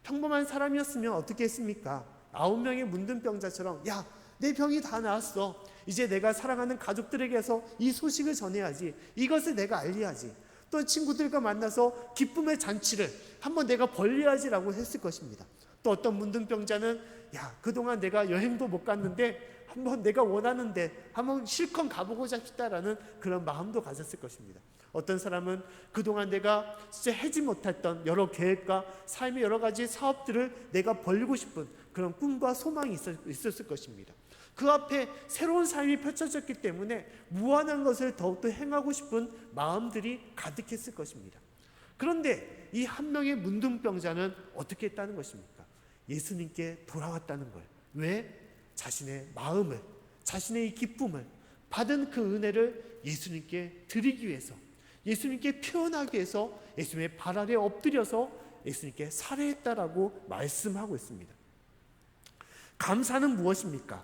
평범한 사람이었으면 어떻게 했습니까? 9명의 문둥병자처럼, 야, 내 병이 다 나았어. 이제 내가 사랑하는 가족들에게서 이 소식을 전해야지. 이것을 내가 알려야지. 또 친구들과 만나서 기쁨의 잔치를 한번 내가 벌려야지라고 했을 것입니다. 또 어떤 문둥병자는, 야, 그동안 내가 여행도 못 갔는데 한번 내가 원하는데 한번 실컷 가보고자 싶다라는 그런 마음도 가졌을 것입니다. 어떤 사람은 그동안 내가 진짜 하지 못했던 여러 계획과 삶의 여러 가지 사업들을 내가 벌리고 싶은 그런 꿈과 소망이 있었을 것입니다. 그 앞에 새로운 삶이 펼쳐졌기 때문에 무한한 것을 더욱더 행하고 싶은 마음들이 가득했을 것입니다. 그런데 이 한 명의 문둥병자는 어떻게 했다는 것입니까? 예수님께 돌아왔다는 거예요. 왜? 자신의 마음을, 자신의 이 기쁨을, 받은 그 은혜를 예수님께 드리기 위해서, 예수님께 표현하기 위해서 예수님의 발 아래 엎드려서 예수님께 살해했다라고 말씀하고 있습니다. 감사는 무엇입니까?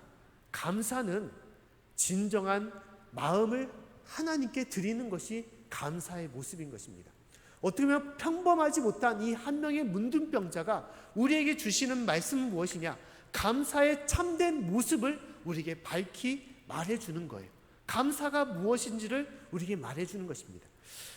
감사는 진정한 마음을 하나님께 드리는 것이 감사의 모습인 것입니다. 어떻게 보면 평범하지 못한 이 한 명의 문둥병자가 우리에게 주시는 말씀은 무엇이냐? 감사의 참된 모습을 우리에게 밝히 말해주는 거예요. 감사가 무엇인지를 우리에게 말해주는 것입니다.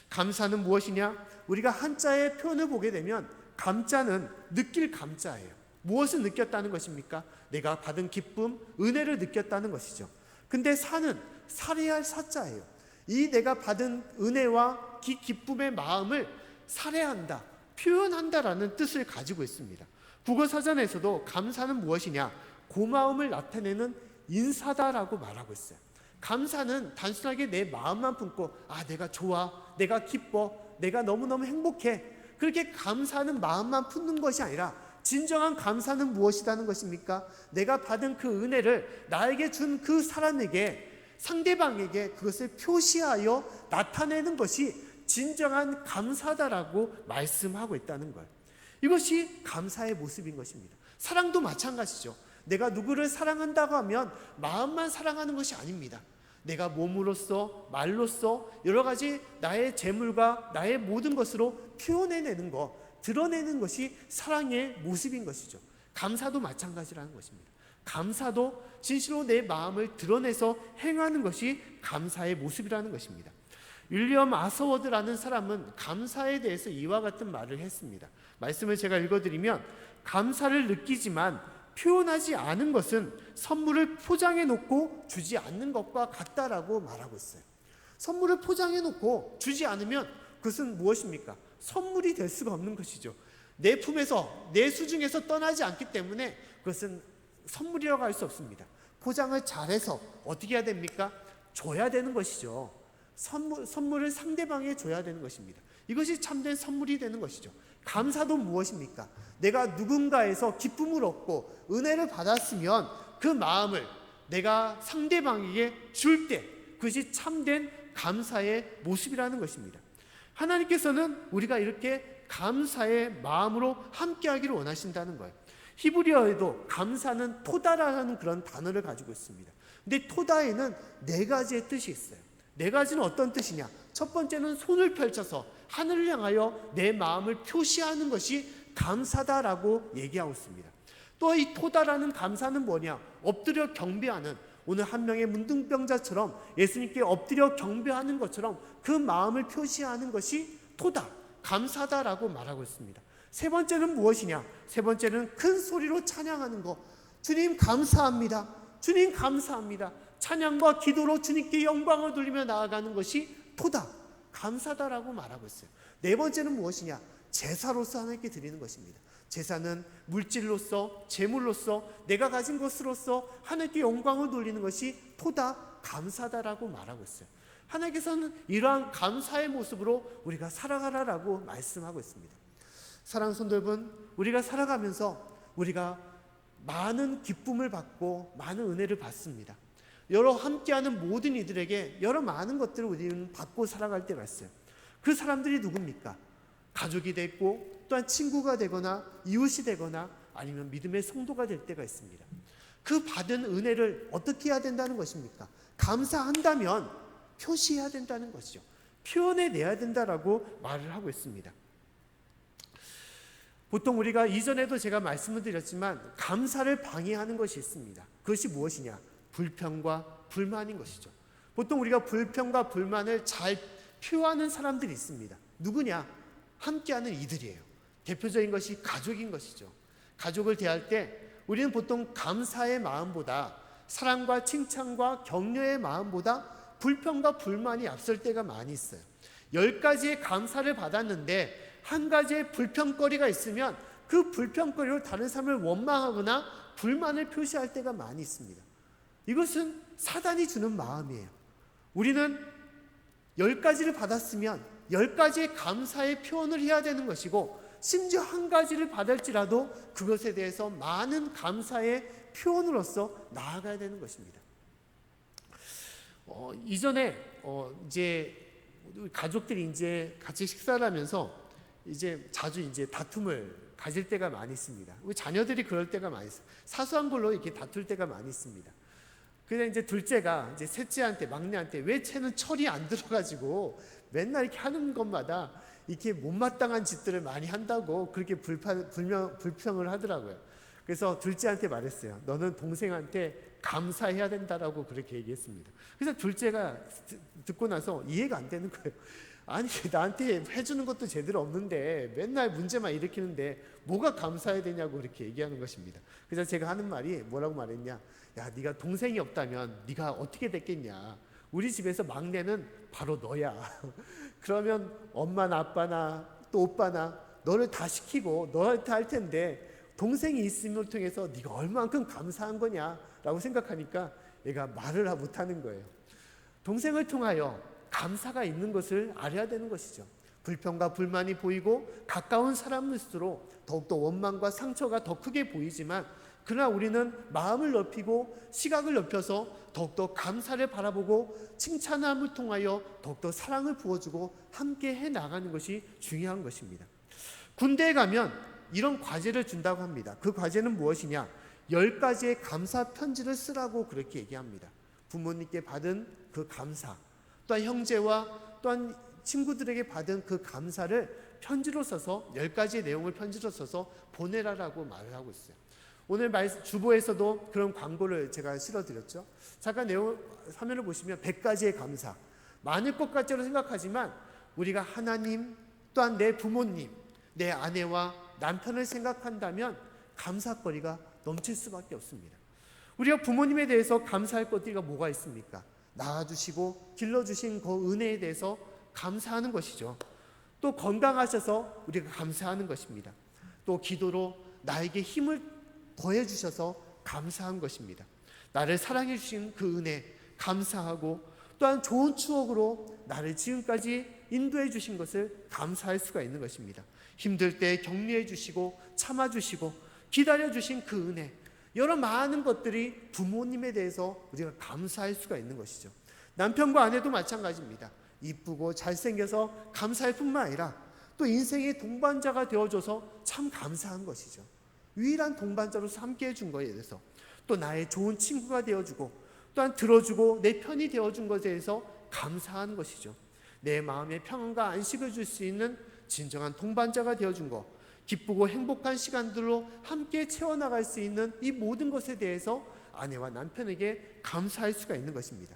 감사는 무엇이냐? 우리가 한자의 표현을 보게 되면 감자는 느낄 감자예요. 무엇을 느꼈다는 것입니까? 내가 받은 기쁨, 은혜를 느꼈다는 것이죠. 근데 사는 살해할 사자예요. 이 내가 받은 은혜와 기쁨의 마음을 살해한다, 표현한다라는 뜻을 가지고 있습니다. 국어사전에서도 감사는 무엇이냐? 고마움을 나타내는 인사다라고 말하고 있어요. 감사는 단순하게 내 마음만 품고, 아, 내가 좋아, 내가 기뻐, 내가 너무너무 행복해, 그렇게 감사하는 마음만 품는 것이 아니라 진정한 감사는 무엇이라는 것입니까? 내가 받은 그 은혜를 나에게 준 그 사람에게, 상대방에게 그것을 표시하여 나타내는 것이 진정한 감사다라고 말씀하고 있다는 거예요. 이것이 감사의 모습인 것입니다. 사랑도 마찬가지죠. 내가 누구를 사랑한다고 하면 마음만 사랑하는 것이 아닙니다. 내가 몸으로써, 말로써 여러 가지 나의 재물과 나의 모든 것으로 표현해내는 것, 드러내는 것이 사랑의 모습인 것이죠. 감사도 마찬가지라는 것입니다. 감사도 진실로 내 마음을 드러내서 행하는 것이 감사의 모습이라는 것입니다. 윌리엄 아서워드라는 사람은 감사에 대해서 이와 같은 말을 했습니다. 말씀을 제가 읽어드리면, 감사를 느끼지만 표현하지 않은 것은 선물을 포장해 놓고 주지 않는 것과 같다라고 말하고 있어요. 선물을 포장해 놓고 주지 않으면 그것은 무엇입니까? 선물이 될 수가 없는 것이죠. 내 품에서, 내 수중에서 떠나지 않기 때문에 그것은 선물이라고 할 수 없습니다. 포장을 잘해서 어떻게 해야 됩니까? 줘야 되는 것이죠. 선물을 상대방에게 줘야 되는 것입니다. 이것이 참된 선물이 되는 것이죠. 감사도 무엇입니까? 내가 누군가에서 기쁨을 얻고 은혜를 받았으면 그 마음을 내가 상대방에게 줄 때, 그것이 참된 감사의 모습이라는 것입니다. 하나님께서는 우리가 이렇게 감사의 마음으로 함께하기를 원하신다는 거예요. 히브리어에도 감사는 토다라는 그런 단어를 가지고 있습니다. 근데 토다에는 4가지의 뜻이 있어요. 4가지는 어떤 뜻이냐? 첫 번째는 손을 펼쳐서 하늘을 향하여 내 마음을 표시하는 것이 감사다라고 얘기하고 있습니다. 또 이 토다라는 감사는 뭐냐? 엎드려 경배하는, 오늘 한 명의 문둥병자처럼 예수님께 엎드려 경배하는 것처럼 그 마음을 표시하는 것이 토다, 감사다라고 말하고 있습니다. 세 번째는 무엇이냐? 세 번째는 큰 소리로 찬양하는 것. 주님 감사합니다. 주님 감사합니다. 찬양과 기도로 주님께 영광을 돌리며 나아가는 것이 토다, 감사다라고 말하고 있어요. 네 번째는 무엇이냐? 제사로서 하나님께 드리는 것입니다. 제사는 물질로서, 재물로서, 내가 가진 것으로서 하나님께 영광을 돌리는 것이 토다, 감사다라고 말하고 있어요. 하나님께서는 이러한 감사의 모습으로 우리가 살아가라라고 말씀하고 있습니다. 사랑하는 성도 여러분, 우리가 살아가면서 우리가 많은 기쁨을 받고 많은 은혜를 받습니다. 여러 함께하는 모든 이들에게 여러 많은 것들을 우리는 받고 살아갈 때가 있어요. 그 사람들이 누굽니까? 가족이 되고 또한 친구가 되거나 이웃이 되거나 아니면 믿음의 성도가 될 때가 있습니다. 그 받은 은혜를 어떻게 해야 된다는 것입니까? 감사한다면 표시해야 된다는 것이죠. 표현해내야 된다라고 말을 하고 있습니다. 보통 우리가 이전에도 제가 말씀을 드렸지만 감사를 방해하는 것이 있습니다. 그것이 무엇이냐? 불평과 불만인 것이죠. 보통 우리가 불평과 불만을 잘 표하는 사람들이 있습니다. 누구냐? 함께하는 이들이에요. 대표적인 것이 가족인 것이죠. 가족을 대할 때 우리는 보통 감사의 마음보다, 사랑과 칭찬과 격려의 마음보다 불평과 불만이 앞설 때가 많이 있어요. 10가지의 감사를 받았는데 한 가지의 불평거리가 있으면 그 불평거리로 다른 사람을 원망하거나 불만을 표시할 때가 많이 있습니다. 이것은 사단이 주는 마음이에요. 우리는 10가지를 받았으면 10가지의 감사의 표현을 해야 되는 것이고, 심지어 한 가지를 받을지라도 그것에 대해서 많은 감사의 표현으로서 나아가야 되는 것입니다. 이전에 이제 가족들이 이제 같이 식사를 하면서 이제 자주 이제 다툼을 가질 때가 많이 있습니다. 우리 자녀들이 그럴 때가 많이 있어요. 사소한 걸로 이렇게 다툴 때가 많이 있습니다. 그냥 이제 둘째가 이제 셋째한테, 막내한테 왜 쟤는 철이 안 들어가지고 맨날 이렇게 하는 것마다 이렇게 못마땅한 짓들을 많이 한다고 그렇게 불평을 하더라고요. 그래서 둘째한테 말했어요. 너는 동생한테 감사해야 된다라고 그렇게 얘기했습니다. 그래서 둘째가 듣고 나서 이해가 안 되는 거예요. 아니, 나한테 해주는 것도 제대로 없는데 맨날 문제만 일으키는데 뭐가 감사해야 되냐고 그렇게 얘기하는 것입니다. 그래서 제가 하는 말이 뭐라고 말했냐? 야, 네가 동생이 없다면 네가 어떻게 됐겠냐? 우리 집에서 막내는 바로 너야. 그러면 엄마나 아빠나 또 오빠나 너를 다 시키고 너한테 할 텐데 동생이 있음을 통해서 네가 얼만큼 감사한 거냐라고 생각하니까 얘가 말을 못하는 거예요. 동생을 통하여 감사가 있는 것을 알아야 되는 것이죠. 불평과 불만이 보이고 가까운 사람일수록 더욱더 원망과 상처가 더 크게 보이지만, 그러나 우리는 마음을 넓히고 시각을 넓혀서 더욱더 감사를 바라보고 칭찬함을 통하여 더욱더 사랑을 부어주고 함께 해나가는 것이 중요한 것입니다. 군대에 가면 이런 과제를 준다고 합니다. 그 과제는 무엇이냐? 10가지의 감사 편지를 쓰라고 그렇게 얘기합니다. 부모님께 받은 그 감사, 또한 형제와 또한 친구들에게 받은 그 감사를 편지로 써서 10가지의 내용을 편지로 써서 보내라라고 말을 하고 있어요. 오늘 주보에서도 그런 광고를 제가 실어드렸죠. 잠깐 내용 화면을 보시면 100가지의 감사, 많을 것 같다고 생각하지만 우리가 하나님, 또한 내 부모님, 내 아내와 남편을 생각한다면 감사거리가 넘칠 수밖에 없습니다. 우리가 부모님에 대해서 감사할 것들이 뭐가 있습니까? 낳아주시고 길러주신 그 은혜에 대해서 감사하는 것이죠. 또 건강하셔서 우리가 감사하는 것입니다. 또 기도로 나에게 힘을 더해주셔서 감사한 것입니다. 나를 사랑해 주신 그 은혜 감사하고, 또한 좋은 추억으로 나를 지금까지 인도해 주신 것을 감사할 수가 있는 것입니다. 힘들 때 격려해 주시고 참아주시고 기다려 주신 그 은혜, 여러 많은 것들이 부모님에 대해서 우리가 감사할 수가 있는 것이죠. 남편과 아내도 마찬가지입니다. 이쁘고 잘생겨서 감사할 뿐만 아니라 또 인생의 동반자가 되어줘서 참 감사한 것이죠. 유일한 동반자로서 함께 해준 것에 대해서, 또 나의 좋은 친구가 되어주고 또한 들어주고 내 편이 되어준 것에 대해서 감사한 것이죠. 내 마음에 평안과 안식을 줄 수 있는 진정한 동반자가 되어준 것, 기쁘고 행복한 시간들로 함께 채워나갈 수 있는 이 모든 것에 대해서 아내와 남편에게 감사할 수가 있는 것입니다.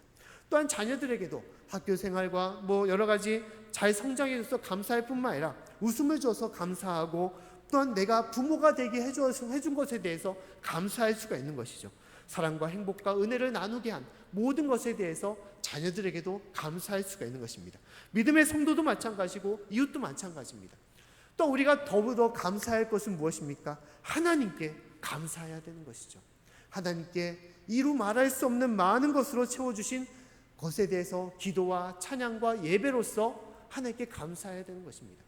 또한 자녀들에게도 학교 생활과 여러 가지 잘 성장해줘서 감사할 뿐만 아니라 웃음을 줘서 감사하고, 또한 내가 부모가 되게 해준 것에 대해서 감사할 수가 있는 것이죠. 사랑과 행복과 은혜를 나누게 한 모든 것에 대해서 자녀들에게도 감사할 수가 있는 것입니다. 믿음의 성도도 마찬가지고 이웃도 마찬가지입니다. 또 우리가 더불어 감사할 것은 무엇입니까? 하나님께 감사해야 되는 것이죠. 하나님께 이루 말할 수 없는 많은 것으로 채워주신 것에 대해서 기도와 찬양과 예배로서 하나님께 감사해야 되는 것입니다.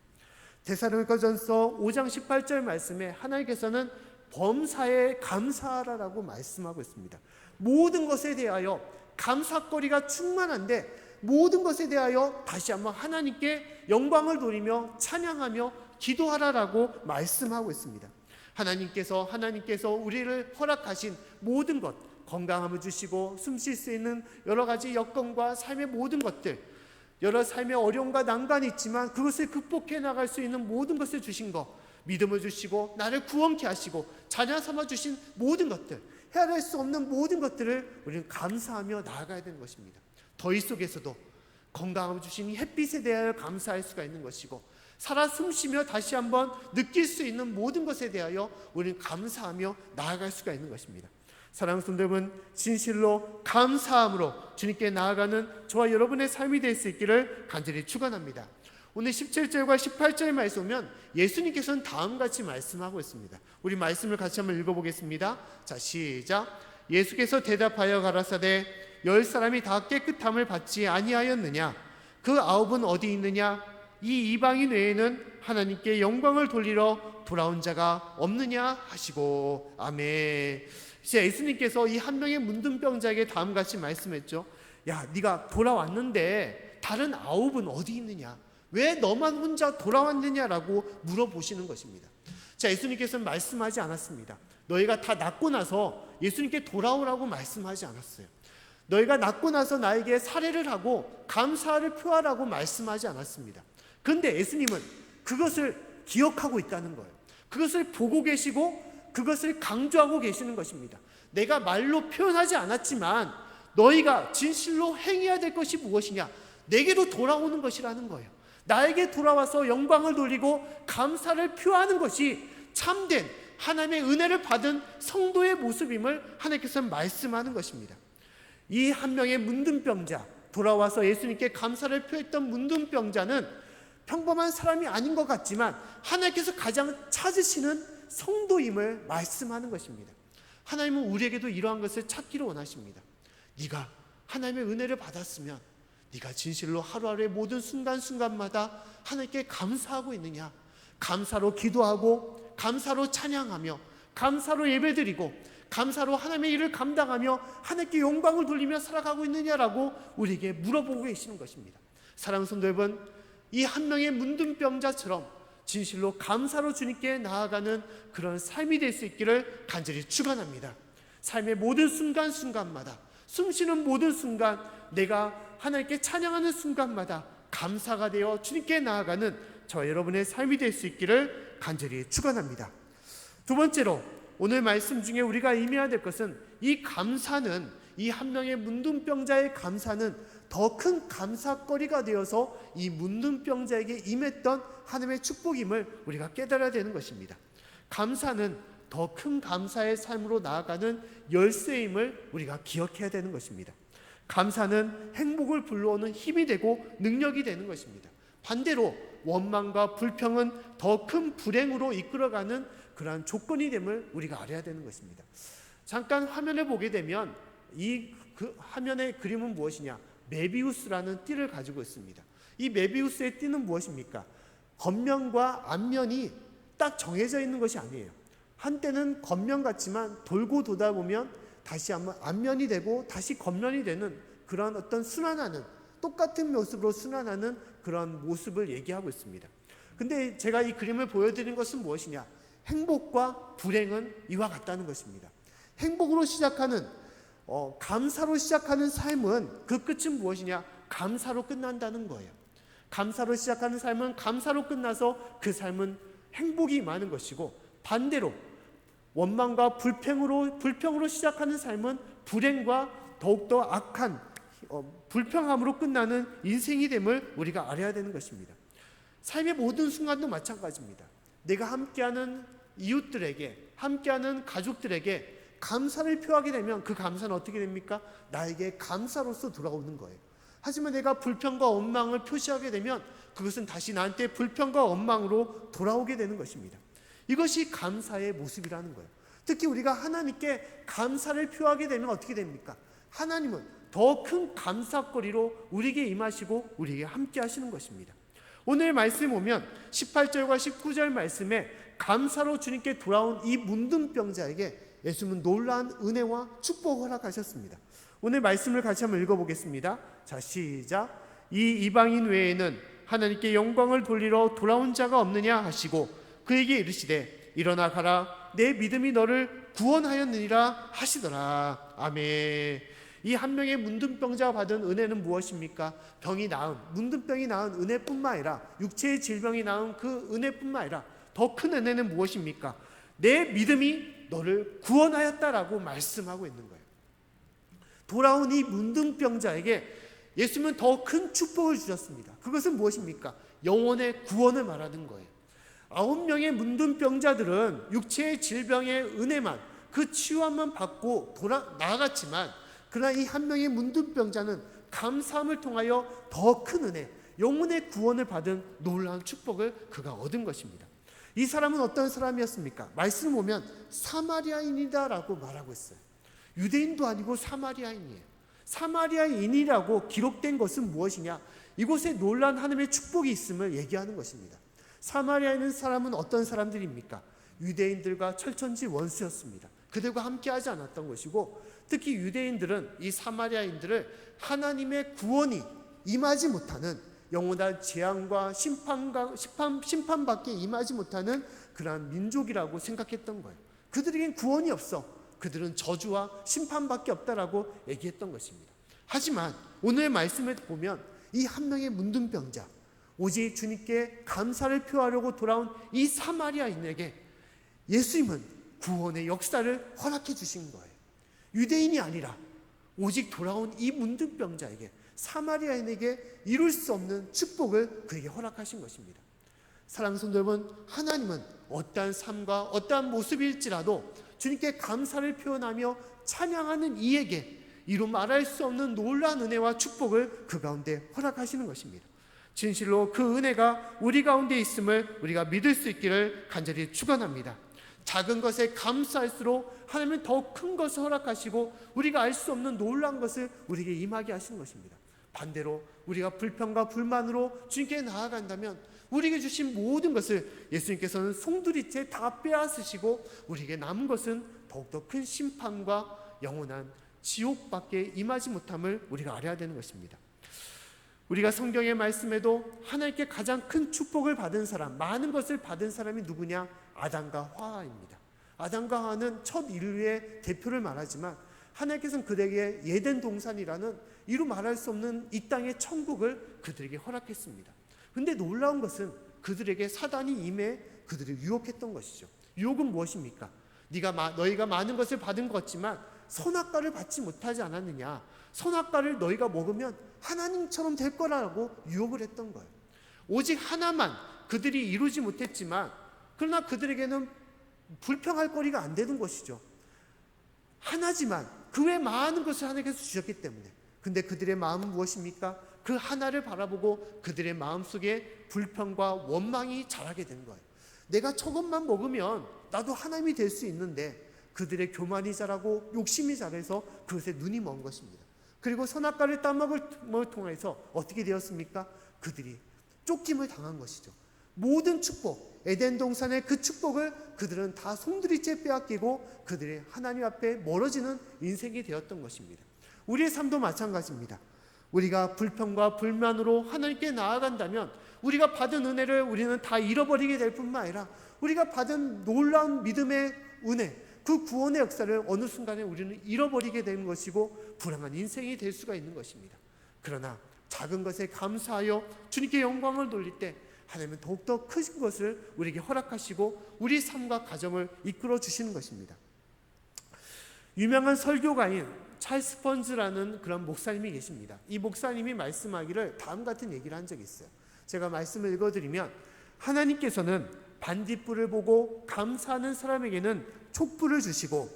데살로니가전서 5장 18절 말씀에 하나님께서는 범사에 감사하라라고 말씀하고 있습니다. 모든 것에 대하여 감사거리가 충만한데, 모든 것에 대하여 다시 한번 하나님께 영광을 돌리며 찬양하며 기도하라라고 말씀하고 있습니다. 하나님께서 우리를 허락하신 모든 것, 건강함을 주시고 숨 쉴 수 있는 여러 가지 여건과 삶의 모든 것들, 여러 삶의 어려움과 난관이 있지만 그것을 극복해 나갈 수 있는 모든 것을 주신 것, 믿음을 주시고 나를 구원케 하시고 자녀 삼아 주신 모든 것들, 헤아릴 수 없는 모든 것들을 우리는 감사하며 나아가야 되는 것입니다. 더위 속에서도 건강함을 주신 햇빛에 대하여 감사할 수가 있는 것이고, 살아 숨쉬며 다시 한번 느낄 수 있는 모든 것에 대하여 우리는 감사하며 나아갈 수가 있는 것입니다. 사랑하는 성도 여러분, 진실로 감사함으로 주님께 나아가는 저와 여러분의 삶이 될 수 있기를 간절히 축원합니다. 오늘 17절과 18절 말씀 보면 예수님께서는 다음같이 말씀하고 있습니다. 우리 말씀을 같이 한번 읽어보겠습니다. 자, 시작. 예수께서 대답하여 가라사대 10사람이 다 깨끗함을 받지 아니하였느냐? 그 9은 어디 있느냐? 이 이방인 외에는 하나님께 영광을 돌리러 돌아온 자가 없느냐 하시고. 아멘. 이제 예수님께서 이 한 명의 문둥병자에게 다음같이 말씀했죠. 야, 네가 돌아왔는데 다른 9은 어디 있느냐? 왜 너만 혼자 돌아왔느냐라고 물어보시는 것입니다. 자, 예수님께서는 말씀하지 않았습니다. 너희가 다 낫고 나서 예수님께 돌아오라고 말씀하지 않았어요. 너희가 낫고 나서 나에게 살해를 하고 감사를 표하라고 말씀하지 않았습니다. 그런데 예수님은 그것을 기억하고 있다는 거예요. 그것을 보고 계시고 그것을 강조하고 계시는 것입니다. 내가 말로 표현하지 않았지만 너희가 진실로 행해야 될 것이 무엇이냐? 내게로 돌아오는 것이라는 거예요. 나에게 돌아와서 영광을 돌리고 감사를 표하는 것이 참된 하나님의 은혜를 받은 성도의 모습임을 하나님께서는 말씀하는 것입니다. 이 한 명의 문둥병자, 돌아와서 예수님께 감사를 표했던 문둥병자는 평범한 사람이 아닌 것 같지만 하나님께서 가장 찾으시는 성도임을 말씀하는 것입니다. 하나님은 우리에게도 이러한 것을 찾기를 원하십니다. 네가 하나님의 은혜를 받았으면 네가 진실로 하루하루의 모든 순간순간마다 하나님께 감사하고 있느냐? 감사로 기도하고 감사로 찬양하며 감사로 예배드리고 감사로 하나님의 일을 감당하며 하나님께 영광을 돌리며 살아가고 있느냐라고 우리에게 물어보고 계시는 것입니다. 사랑하는 성도 여러분, 이 한 명의 문둥병자처럼 진실로 감사로 주님께 나아가는 그런 삶이 될 수 있기를 간절히 축원합니다. 삶의 모든 순간순간마다, 숨쉬는 모든 순간, 내가 하나님께 찬양하는 순간마다 감사가 되어 주님께 나아가는 저 여러분의 삶이 될 수 있기를 간절히 축원합니다. 두 번째로 오늘 말씀 중에 우리가 임해야 될 것은, 이 감사는, 이 한 명의 문둥병자의 감사는 더 큰 감사거리가 되어서 이 문둥병자에게 임했던 하나님의 축복임을 우리가 깨달아야 되는 것입니다. 감사는 더 큰 감사의 삶으로 나아가는 열쇠임을 우리가 기억해야 되는 것입니다. 감사는 행복을 불러오는 힘이 되고 능력이 되는 것입니다. 반대로 원망과 불평은 더 큰 불행으로 이끌어가는 그러한 조건이 됨을 우리가 알아야 되는 것입니다. 잠깐 화면을 보게 되면 그 화면의 그림은 무엇이냐? 메비우스라는 띠를 가지고 있습니다. 이 메비우스의 띠는 무엇입니까? 겉면과 앞면이 딱 정해져 있는 것이 아니에요. 한때는 겉면 같지만 돌고 도다 보면 다시 한번 앞면이 되고 다시 겉면이 되는 그런 어떤 순환하는, 똑같은 모습으로 순환하는 그런 모습을 얘기하고 있습니다. 근데 제가 이 그림을 보여드린 것은 무엇이냐? 행복과 불행은 이와 같다는 것입니다. 행복으로 시작하는, 감사로 시작하는 삶은 그 끝은 무엇이냐? 감사로 끝난다는 거예요. 감사로 시작하는 삶은 감사로 끝나서 그 삶은 행복이 많은 것이고, 반대로 원망과 불평으로 시작하는 삶은 불행과 더욱더 악한 불평함으로 끝나는 인생이 됨을 우리가 알아야 되는 것입니다. 삶의 모든 순간도 마찬가지입니다. 내가 함께하는 이웃들에게, 함께하는 가족들에게 감사를 표하게 되면 그 감사는 어떻게 됩니까? 나에게 감사로서 돌아오는 거예요. 하지만 내가 불평과 원망을 표시하게 되면 그것은 다시 나한테 불평과 원망으로 돌아오게 되는 것입니다. 이것이 감사의 모습이라는 거예요. 특히 우리가 하나님께 감사를 표하게 되면 어떻게 됩니까? 하나님은 더 큰 감사거리로 우리에게 임하시고 우리에게 함께 하시는 것입니다. 오늘 말씀 보면 18절과 19절 말씀에 감사로 주님께 돌아온 이 문둥병자에게 예수님은 놀라운 은혜와 축복을 허락하셨습니다. 오늘 말씀을 같이 한번 읽어보겠습니다. 자, 시작. 이 이방인 외에는 하나님께 영광을 돌리러 돌아온 자가 없느냐 하시고 그에게 이르시되 일어나 가라, 내 믿음이 너를 구원하였느니라 하시더라. 아멘. 이 한 명의 문둥병자가 받은 은혜는 무엇입니까? 병이 나음, 문둥병이 나은 은혜뿐만 아니라 육체의 질병이 나은 그 은혜뿐만 아니라 더 큰 은혜는 무엇입니까? 내 믿음이 너를 구원하였다라고 말씀하고 있는 거예요. 돌아온 이 문둥병자에게 예수님은 더 큰 축복을 주셨습니다. 그것은 무엇입니까? 영혼의 구원을 말하는 거예요. 9명의 문둥병자들은 육체의 질병의 은혜만, 그 치유함만 받고 나아갔지만, 그러나 이 한 명의 문둥병자는 감사함을 통하여 더 큰 은혜, 영혼의 구원을 받은 놀라운 축복을 그가 얻은 것입니다. 이 사람은 어떤 사람이었습니까? 말씀 보면 사마리아인이다라고 말하고 있어요. 유대인도 아니고 사마리아인이에요. 사마리아인이라고 기록된 것은 무엇이냐? 이곳에 놀라운 하나님의 축복이 있음을 얘기하는 것입니다. 사마리아인 사람은 어떤 사람들입니까? 유대인들과 철천지 원수였습니다. 그들과 함께하지 않았던 것이고, 특히 유대인들은 이 사마리아인들을 하나님의 구원이 임하지 못하는, 영원한 재앙과 심판밖에 임하지 못하는 그러한 민족이라고 생각했던 거예요. 그들에겐 구원이 없어. 그들은 저주와 심판밖에 없다라고 얘기했던 것입니다. 하지만 오늘 말씀을 보면 이 한 명의 문둥병자, 오직 주님께 감사를 표하려고 돌아온 이 사마리아인에게 예수님은 구원의 역사를 허락해 주신 거예요. 유대인이 아니라 오직 돌아온 이 문둥병자에게, 사마리아인에게 이룰 수 없는 축복을 그에게 허락하신 것입니다. 사랑하는 성도 여러분, 하나님은 어떠한 삶과 어떠한 모습일지라도 주님께 감사를 표현하며 찬양하는 이에게 이루 말할 수 없는 놀라운 은혜와 축복을 그 가운데 허락하시는 것입니다. 진실로 그 은혜가 우리 가운데 있음을 우리가 믿을 수 있기를 간절히 축원합니다. 작은 것에 감사할수록 하나님은 더 큰 것을 허락하시고 우리가 알 수 없는 놀라운 것을 우리에게 임하게 하시는 것입니다. 반대로 우리가 불평과 불만으로 주님께 나아간다면 우리에게 주신 모든 것을 예수님께서는 송두리째 다 빼앗으시고 우리에게 남은 것은 더욱더 큰 심판과 영원한 지옥밖에 임하지 못함을 우리가 알아야 되는 것입니다. 우리가 성경의 말씀에도 하나님께 가장 큰 축복을 받은 사람, 많은 것을 받은 사람이 누구냐? 아담과 하와입니다. 아담과 하와는 첫 인류의 대표를 말하지만 하나님께서는 그들에게 에덴 동산이라는 이루 말할 수 없는 이 땅의 천국을 그들에게 허락했습니다. 그런데 놀라운 것은 그들에게 사단이 임해 그들을 유혹했던 것이죠. 유혹은 무엇입니까? 너희가 많은 것을 받은 것 같지만 선악과를 받지 못하지 않았느냐? 선악과를 너희가 먹으면 하나님처럼 될 거라고 유혹을 했던 거예요. 오직 하나만 그들이 이루지 못했지만 그러나 그들에게는 불평할 거리가 안 되는 것이죠. 하나지만 그 외 많은 것을 하나님께서 주셨기 때문에. 근데 그들의 마음은 무엇입니까? 그 하나를 바라보고 그들의 마음속에 불평과 원망이 자라게 된 거예요. 내가 저것만 먹으면 나도 하나님이 될 수 있는데 그들의 교만이 자라고 욕심이 자라서 그것에 눈이 먼 것입니다. 그리고 선악과를 따먹을 통해서 어떻게 되었습니까? 그들이 쫓김을 당한 것이죠. 모든 축복, 에덴 동산의 그 축복을 그들은 다 송두리째 빼앗기고 그들의 하나님 앞에 멀어지는 인생이 되었던 것입니다. 우리의 삶도 마찬가지입니다. 우리가 불평과 불만으로 하나님께 나아간다면 우리가 받은 은혜를 우리는 다 잃어버리게 될 뿐만 아니라 우리가 받은 놀라운 믿음의 은혜, 그 구원의 역사를 어느 순간에 우리는 잃어버리게 되는 것이고 불행한 인생이 될 수가 있는 것입니다. 그러나 작은 것에 감사하여 주님께 영광을 돌릴 때 하나님은 더욱더 큰 것을 우리에게 허락하시고 우리 삶과 가정을 이끌어 주시는 것입니다. 유명한 설교가인 찰스 펀즈라는 그런 목사님이 계십니다. 이 목사님이 말씀하기를 다음 같은 얘기를 한 적이 있어요. 제가 말씀을 읽어드리면 하나님께서는 반딧불을 보고 감사하는 사람에게는 촛불을 주시고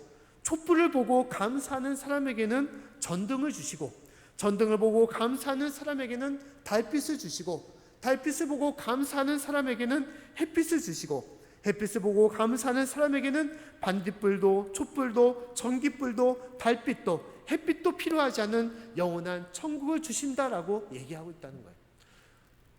촛불을 보고 감사하는 사람에게는 전등을 주시고 전등을 보고 감사하는 사람에게는 달빛을 주시고 달빛을 보고 감사하는 사람에게는 햇빛을 주시고 햇빛을 보고 감사하는 사람에게는 반딧불도 촛불도 전깃불도 달빛도 햇빛도 필요하지 않은 영원한 천국을 주신다라고 얘기하고 있다는 거예요.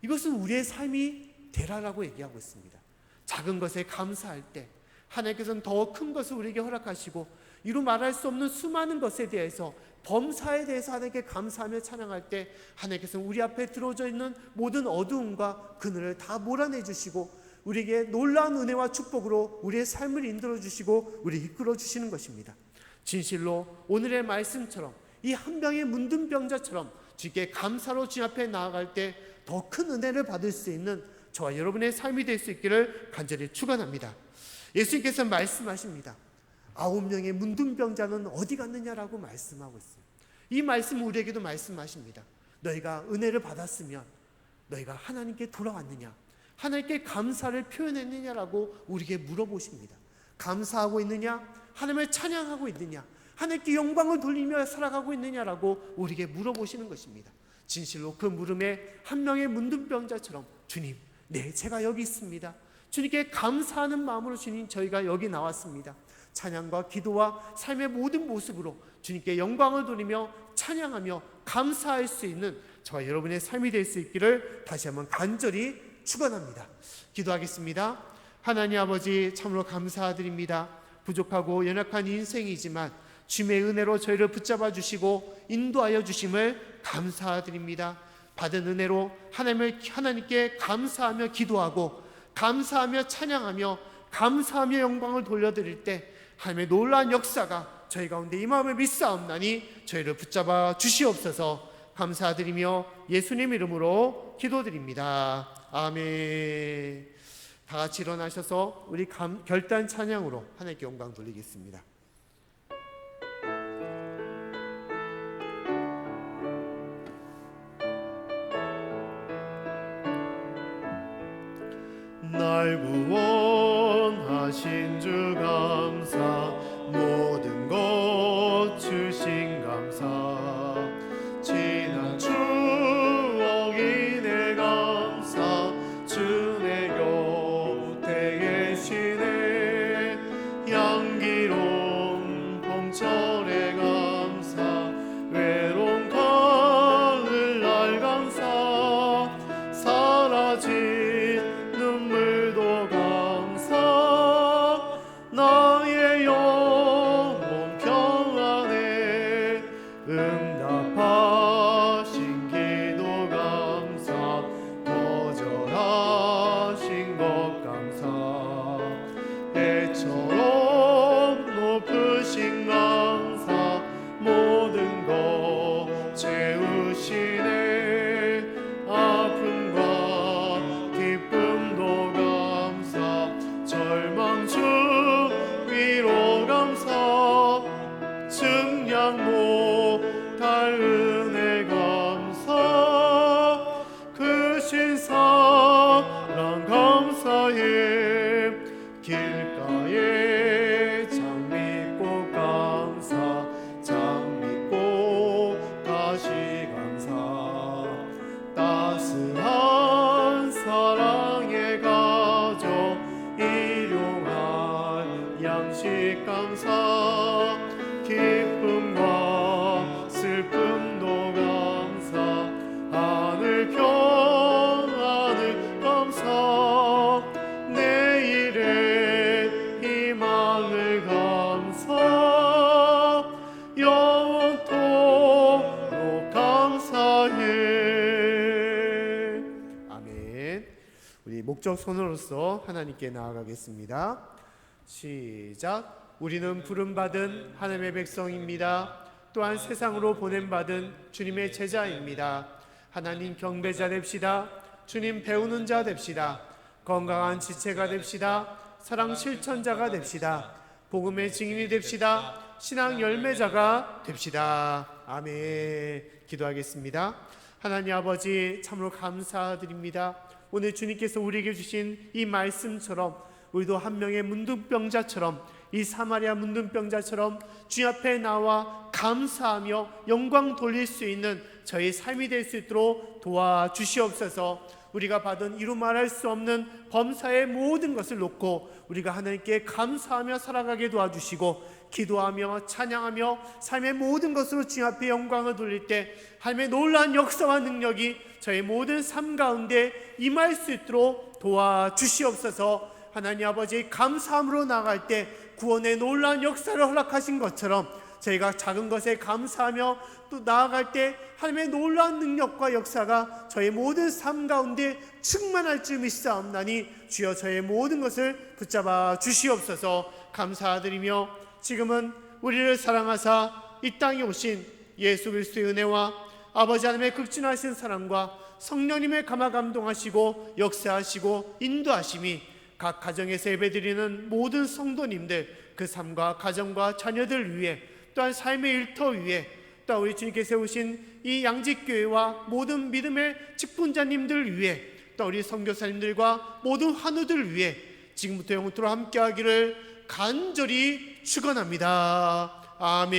이것은 우리의 삶이 되라라고 얘기하고 있습니다. 작은 것에 감사할 때 하나님께서는 더 큰 것을 우리에게 허락하시고 이루 말할 수 없는 수많은 것에 대해서 범사에 대해서 하나님께 감사하며 찬양할 때 하나님께서는 우리 앞에 들어져 있는 모든 어두움과 그늘을 다 몰아내 주시고 우리에게 놀라운 은혜와 축복으로 우리의 삶을 인도해 주시고 우리 이끌어 주시는 것입니다. 진실로 오늘의 말씀처럼 이 한 병의 문둥 병자처럼 주께 감사로 주님 앞에 나아갈 때 더 큰 은혜를 받을 수 있는 저와 여러분의 삶이 될 수 있기를 간절히 축원합니다. 예수님께서 말씀하십니다. 9명의 문둥병자는 어디 갔느냐라고 말씀하고 있어요. 이 말씀은 우리에게도 말씀하십니다. 너희가 은혜를 받았으면 너희가 하나님께 돌아왔느냐, 하나님께 감사를 표현했느냐라고 우리에게 물어보십니다. 감사하고 있느냐, 하나님을 찬양하고 있느냐, 하나님께 영광을 돌리며 살아가고 있느냐라고 우리에게 물어보시는 것입니다. 진실로 그 물음에 한 명의 문둥병자처럼 주님, 네, 제가 여기 있습니다. 주님께 감사하는 마음으로 주님, 저희가 여기 나왔습니다. 찬양과 기도와 삶의 모든 모습으로 주님께 영광을 돌리며 찬양하며 감사할 수 있는 저와 여러분의 삶이 될 수 있기를 다시 한번 간절히 축원합니다. 기도하겠습니다. 하나님 아버지, 참으로 감사드립니다. 부족하고 연약한 인생이지만 주님의 은혜로 저희를 붙잡아 주시고 인도하여 주심을 감사드립니다. 받은 은혜로 하나님께 감사하며 기도하고 감사하며 찬양하며 감사하며 영광을 돌려드릴 때 하나님의 놀라운 역사가 저희 가운데 임함을 믿사옵나니 저희를 붙잡아 주시옵소서. 감사드리며 예수님 이름으로 기도드립니다. 아멘. 다 같이 일어나셔서 우리 결단 찬양으로 하나님께 영광 돌리겠습니다. 날 구원하신 주 감사, 모든 것 주신 감사, 지난 추억이 내 감사, 주 내 곁에 계시네. 향기로운 봄철의 감사, 외로운 가을 날 감사, 사라진 눈물도 감사, 나의 해처럼 높으신 감사 모든 것 채우시네 아픔과 기쁨도 감사 절망 중 위로 감사 증량 못할 은혜 감사 크신 사랑 감사해 길가에 장미꽃 감사 장미꽃 가시 감사 따스한 사랑의 가족 일용할 양식 감사 기쁨과 슬픔도 감사 하늘 평안을 감사 내일의 희망을 감사 영원토록 감사해. 아멘. 우리 목적 손으로서 하나님께 나아가겠습니다. 시작. 우리는 부름받은 하나님의 백성입니다. 또한 세상으로 보냄받은 주님의 제자입니다. 하나님 경배자 됩시다. 주님 배우는 자 됩시다. 건강한 지체가 됩시다. 사랑 실천자가 됩시다. 복음의 증인이 됩시다. 신앙 열매자가 됩시다. 아멘. 기도하겠습니다. 하나님 아버지 참으로 감사드립니다. 오늘 주님께서 우리에게 주신 이 말씀처럼 우리도 한 명의 문둥병자처럼 이 사마리아 문둥병자처럼 주님 앞에 나와 감사하며 영광 돌릴 수 있는 저희 삶이 될 수 있도록 도와주시옵소서. 우리가 받은 이루 말할 수 없는 범사의 모든 것을 놓고 우리가 하나님께 감사하며 살아가게 도와주시고 기도하며 찬양하며 삶의 모든 것으로 주님 앞에 영광을 돌릴 때 하나님의 놀라운 역사와 능력이 저희 모든 삶 가운데 임할 수 있도록 도와주시옵소서. 하나님 아버지 감사함으로 나아갈 때 구원의 놀라운 역사를 허락하신 것처럼 저희가 작은 것에 감사하며 또 나아갈 때 하나님의 놀라운 능력과 역사가 저희 모든 삶 가운데 충만할 줄 믿사옵나니 주여 저의 모든 것을 붙잡아 주시옵소서. 감사드리며 지금은 우리를 사랑하사 이 땅에 오신 예수 그리스도의 은혜와 아버지 하나님의 극진하신 사랑과 성령님의 감화 감동하시고 역사하시고 인도하심이 각 가정에서 예배드리는 모든 성도님들 그 삶과 가정과 자녀들 위해 또한 삶의 일터 위에 또 우리 주님께서 세우신 이 양직교회와 모든 믿음의 직분자님들 위해 또 우리 선교사님들과 모든 환우들 위해 지금부터 영원토록 함께하기를 간절히 축원합니다. 아멘.